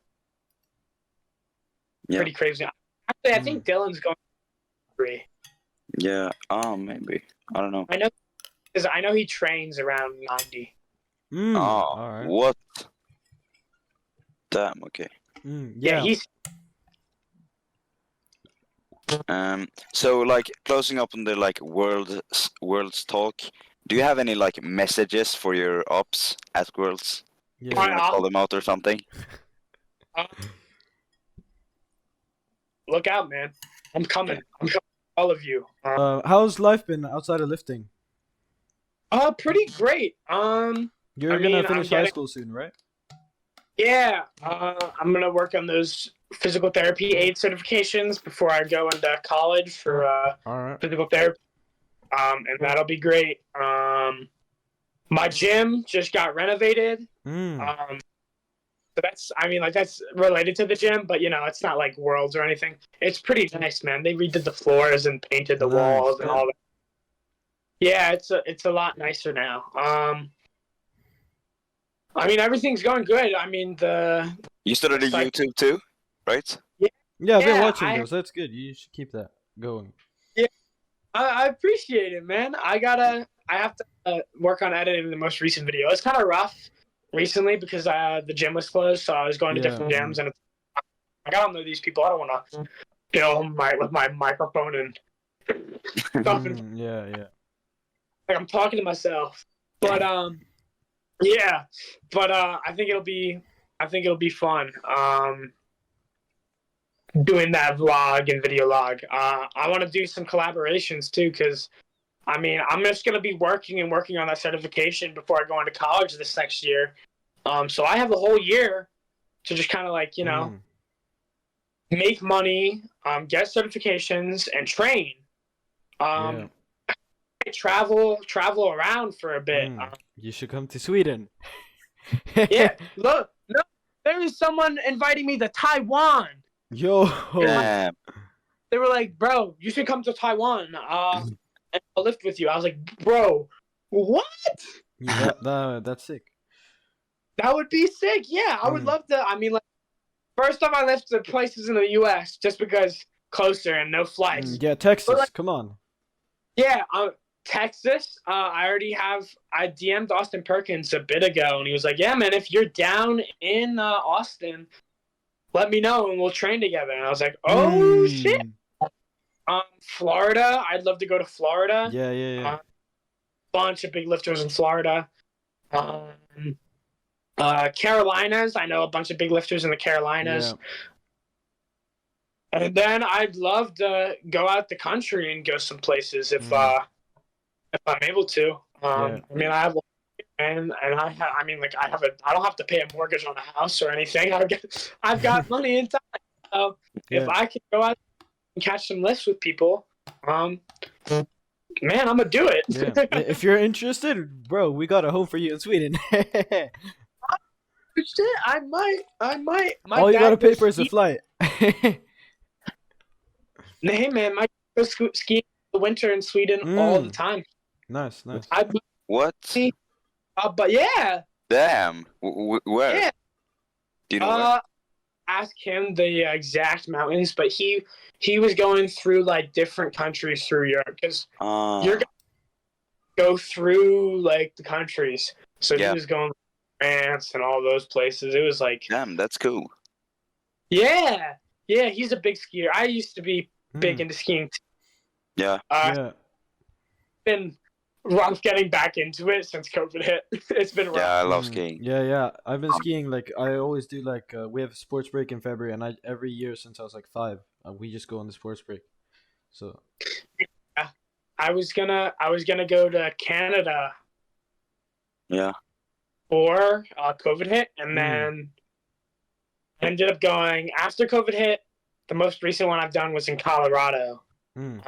pretty crazy. Actually, I think Dylan's going 3. Yeah. Maybe. I don't know. I know, because I know he trains around 90. All right. What? Damn. Okay. Yeah, he's. So like closing up on the like world's talk. Do you have any like messages for your ops at Worlds? Yeah. If you want to call them out or something. Look out, man! I'm coming. I'm coming. All of you. How's life been outside of lifting? Pretty great. You're gonna finish high school soon, right? Yeah. I'm gonna work on those physical therapy aid certifications before I go into college for physical therapy. And that'll be great. My gym just got renovated. So that's related to the gym, but it's not like Worlds or anything. It's pretty nice, man. They redid the floors and painted the walls and all that. Yeah, it's a lot nicer now. Everything's going good. You started a YouTube too, right? Yeah, I've been watching those. That's good. You should keep that going. Yeah, I appreciate it, man. I have to work on editing the most recent video. It's kind of rough recently because the gym was closed, so I was going to different gyms, and I don't know these people. I don't want to film with my microphone and talking. Yeah. Like I'm talking to myself, but yeah. But I think it'll be fun. Doing that vlog and video log. I want to do some collaborations too, because I'm just gonna be working on that certification before I go into college this next year. So I have the whole year to just kind of make money, get certifications, and train. Travel around for a bit. You should come to Sweden. Yeah, look, no, there is someone inviting me to Taiwan. Yo. Damn. They were like, bro, you should come to Taiwan. And I'll lift with you. I was like, bro, what? Yeah, that's sick. That would be sick. Yeah, I would love to. First time I left the places in the U.S. just because closer and no flights. Yeah, Texas. Come on. Yeah, Texas. I DM'd Austin Perkins a bit ago, and he was like, "Yeah, man, if you're down in Austin, let me know and we'll train together." And I was like, "Oh shit." Florida. I'd love to go to Florida. Yeah. Bunch of big lifters in Florida. Carolinas. I know a bunch of big lifters in the Carolinas. Yeah. And then I'd love to go out the country and go some places if I'm able to. I have, and I don't have to pay a mortgage on a house or anything. I've got money in time. If I can go out and catch some lifts with people, man, I'm gonna do it. Yeah. If you're interested, bro, we got a home for you in Sweden. I might. All you gotta pay for is a flight. Hey man, I go skiing in the winter in Sweden all the time. Nice. What? But yeah. Damn. Where? Yeah. Do you know where? Ask him the exact mountains, but he was going through like different countries through Europe because you're gonna go through like the countries. So he was going to France and all those places. It was like, damn, that's cool. Yeah, he's a big skier. I used to be big into skiing. Yeah. Yeah. Been rough getting back into it since COVID hit. It's been rough. Yeah, I love skiing. Yeah. I've been skiing like I always do. Like we have a sports break in February, and every year since I was like 5, we just go on the sports break. So. Yeah. I was gonna go to Canada. Yeah. Before COVID hit, and then I ended up going after COVID hit. The most recent one I've done was in Colorado, and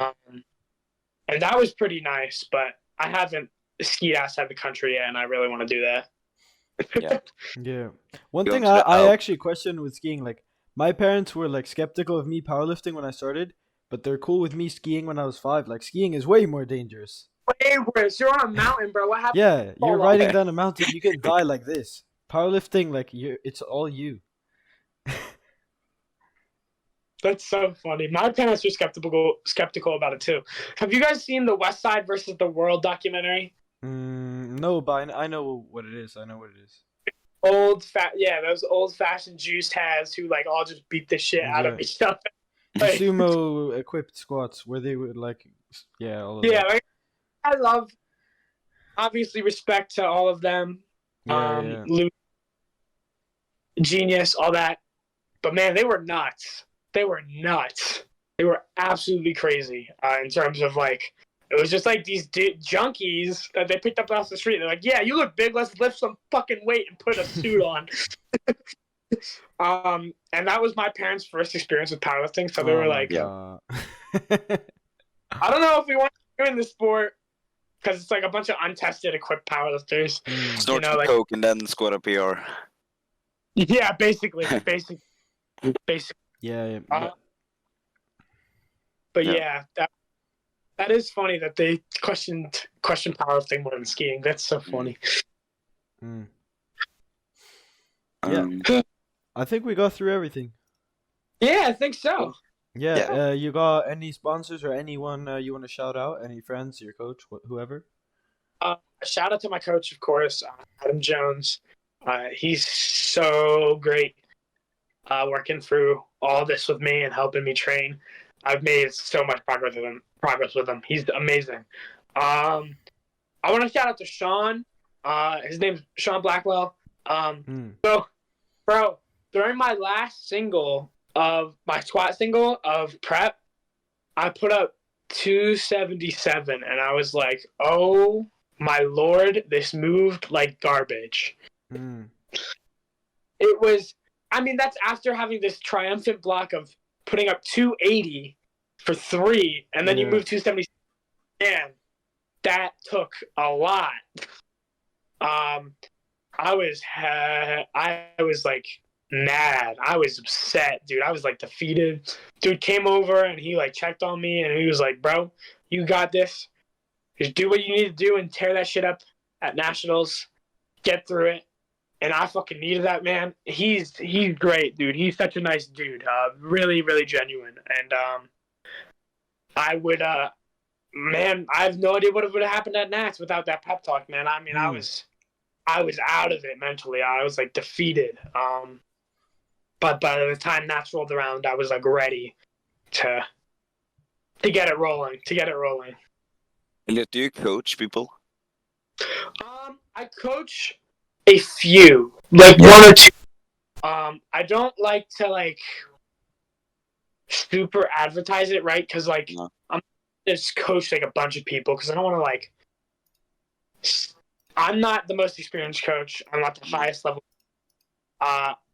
that was pretty nice. But I haven't skied outside the country yet, and I really want to do that. Yeah. One thing I actually questioned with skiing, like my parents were like skeptical of me powerlifting when I started, but they're cool with me skiing when I was 5. Like skiing is way more dangerous. Way worse. You're on a mountain, bro. What happened? Yeah, you're riding down a mountain. You can die like this. Powerlifting, like it's all you. That's so funny. My parents were skeptical about it too. Have you guys seen the West Side versus the World documentary? No, but I know what it is. I know what it is. Those old-fashioned juiced heads who like all just beat the shit out of each other. The sumo equipped squats where they would like, all of that. Like I love, obviously, respect to all of them. Luke, genius, all that. But man, they were nuts. They were absolutely crazy in terms of like, it was just like these junkies that they picked up off the street. They're like, yeah, you look big. Let's lift some fucking weight and put a suit on. And that was my parents' first experience with powerlifting. So they were like, I don't know if we want to do in this sport because it's like a bunch of untested, equipped powerlifters. Snort some coke and then squat a PR. Yeah, basically. Yeah. But yeah, that is funny that they question powerlifting more than skiing. That's so funny. Yeah, I think we got through everything. Yeah, I think so. Yeah. You got any sponsors or anyone you want to shout out? Any friends, your coach, whoever? Shout out to my coach, of course, Adam Jones. He's so great working through all this with me and helping me train. I've made so much progress with him. He's amazing. I want to shout out to Sean. His name's Sean Blackwell. So, bro, during my last my squat single of prep, I put up 277, and I was like, oh my lord, this moved like garbage. It was, that's after having this triumphant block of putting up 280 for 3, and then you move 270. Man, that took a lot. I was like mad. I was upset, dude. I was like defeated. Dude came over and he like checked on me and he was like, bro, you got this. Just do what you need to do and tear that shit up at nationals. Get through it. And I fucking needed that, man. He's great, dude. He's such a nice dude. Really, really genuine. And I would man, I have no idea what would have happened at Nats without that pep talk, man. I was out of it mentally. I was like defeated. But by the time Nats rolled around, I was like ready to get it rolling. Elliott, do you coach people? I coach a few, like one or two. I don't like to like super advertise it, right? Because like I'm just coach like a bunch of people because I don't want to like. I'm not the most experienced coach. I'm not the highest level.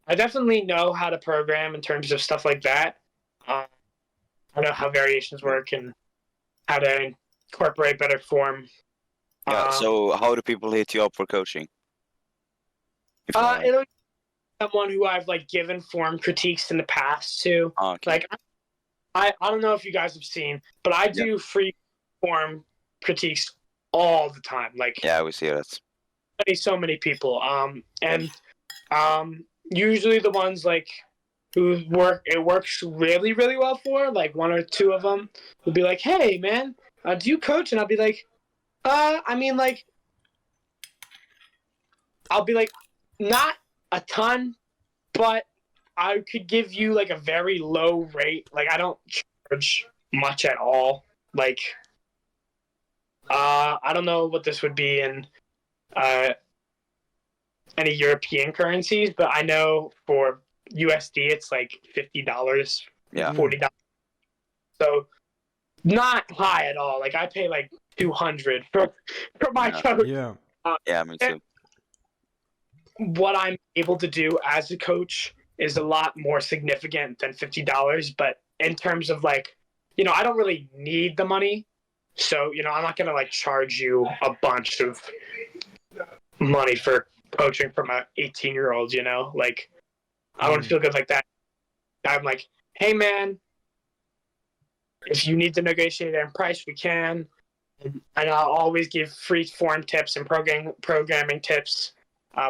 I definitely know how to program in terms of stuff like that. I know how variations work and how to incorporate better form. Yeah. So how do people hit you up for coaching? It'll be someone who I've like given form critiques in the past to. Okay. Like I don't know if you guys have seen, but I do free form critiques all the time. Like we see that. So many people. Usually the ones like who works really, really well for, like one or two of them will be like, hey man, do you coach? And I'll be like, I'll be like, not a ton, but I could give you like a very low rate. Like I don't charge much at all. Like I don't know what this would be in any European currencies, but I know for USD it's like $50, Yeah. $40. So not high at all. Like I pay like $200 for my coach. Yeah. Yeah, me too. What I'm able to do as a coach is a lot more significant than $50. But in terms of like, I don't really need the money. So, I'm not going to like charge you a bunch of money for coaching from a 18-year-old, like I wouldn't feel good like that. I'm like, hey man, if you need to negotiate in price, we can. And I'll always give free form tips and programming tips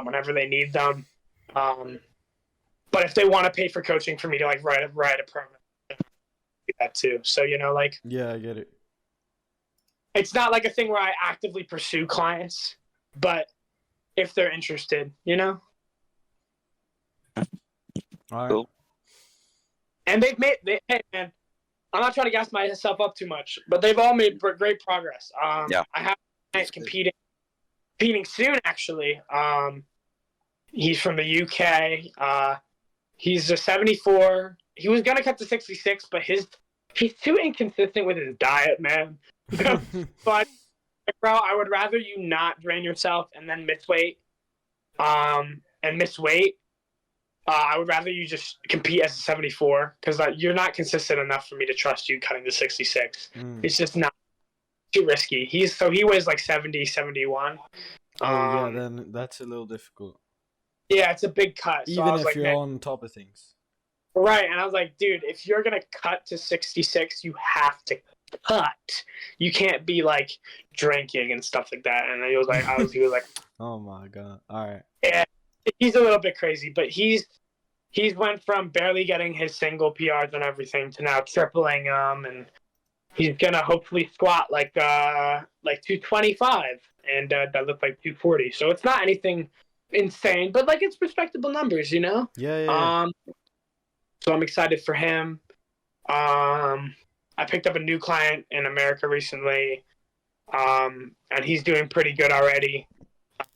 whenever they need them. But if they want to pay for coaching for me to like write a program, do that too. So like Yeah, I get it. It's not like a thing where I actively pursue clients, but if they're interested, All right. Cool. And hey man, I'm not trying to gas myself up too much, but they've all made great progress. Yeah. I have a client competing soon actually. He's from the UK. He's a 74. He was gonna cut to 66, but he's too inconsistent with his diet, man. But bro, I would rather you not drain yourself and then miss weight. I would rather you just compete as a 74 because you're not consistent enough for me to trust you cutting to 66. It's just not too risky. He weighs like 70, 71. Yeah, then that's a little difficult. Yeah, it's a big cut. Even so if you're on top of things. Right, and I was like, dude, if you're gonna cut to 66, you have to cut. You can't be like drinking and stuff like that. And he was like, oh my god! All right. Yeah, he's a little bit crazy, but he's went from barely getting his single PRs and everything to now tripling them, and he's gonna hopefully squat like 225 and deadlift like 240. So it's not anything insane, but like it's respectable numbers, Yeah. So I'm excited for him. I picked up a new client in America recently, and he's doing pretty good already.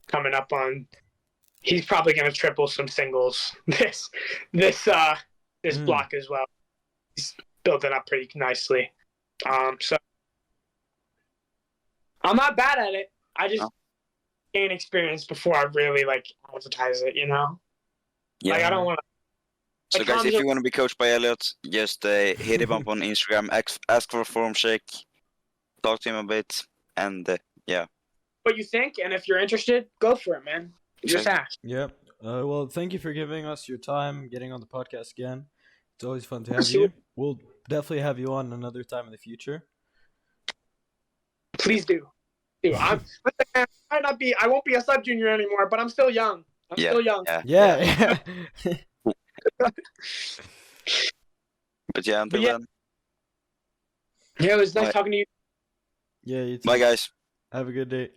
Coming up on, he's probably going to triple some singles this block as well. He's building up pretty nicely. So I'm not bad at it. I just gain experience before I really like advertise it. Yeah. Like I don't want to. So guys, if you want to be coached by Elliott, just hit him up on Instagram, ask for a form check, talk to him a bit, and yeah. What you think, and if you're interested, go for it, man. Just ask. Yep. Well, thank you for giving us your time, getting on the podcast again. It's always fun to have you. We'll definitely have you on another time in the future. Please do. I won't be a sub junior anymore, but I'm still young. I'm still young. Yeah. But yeah, until then. Yeah, it was nice talking to you. Yeah, you too. Bye, guys. Have a good day.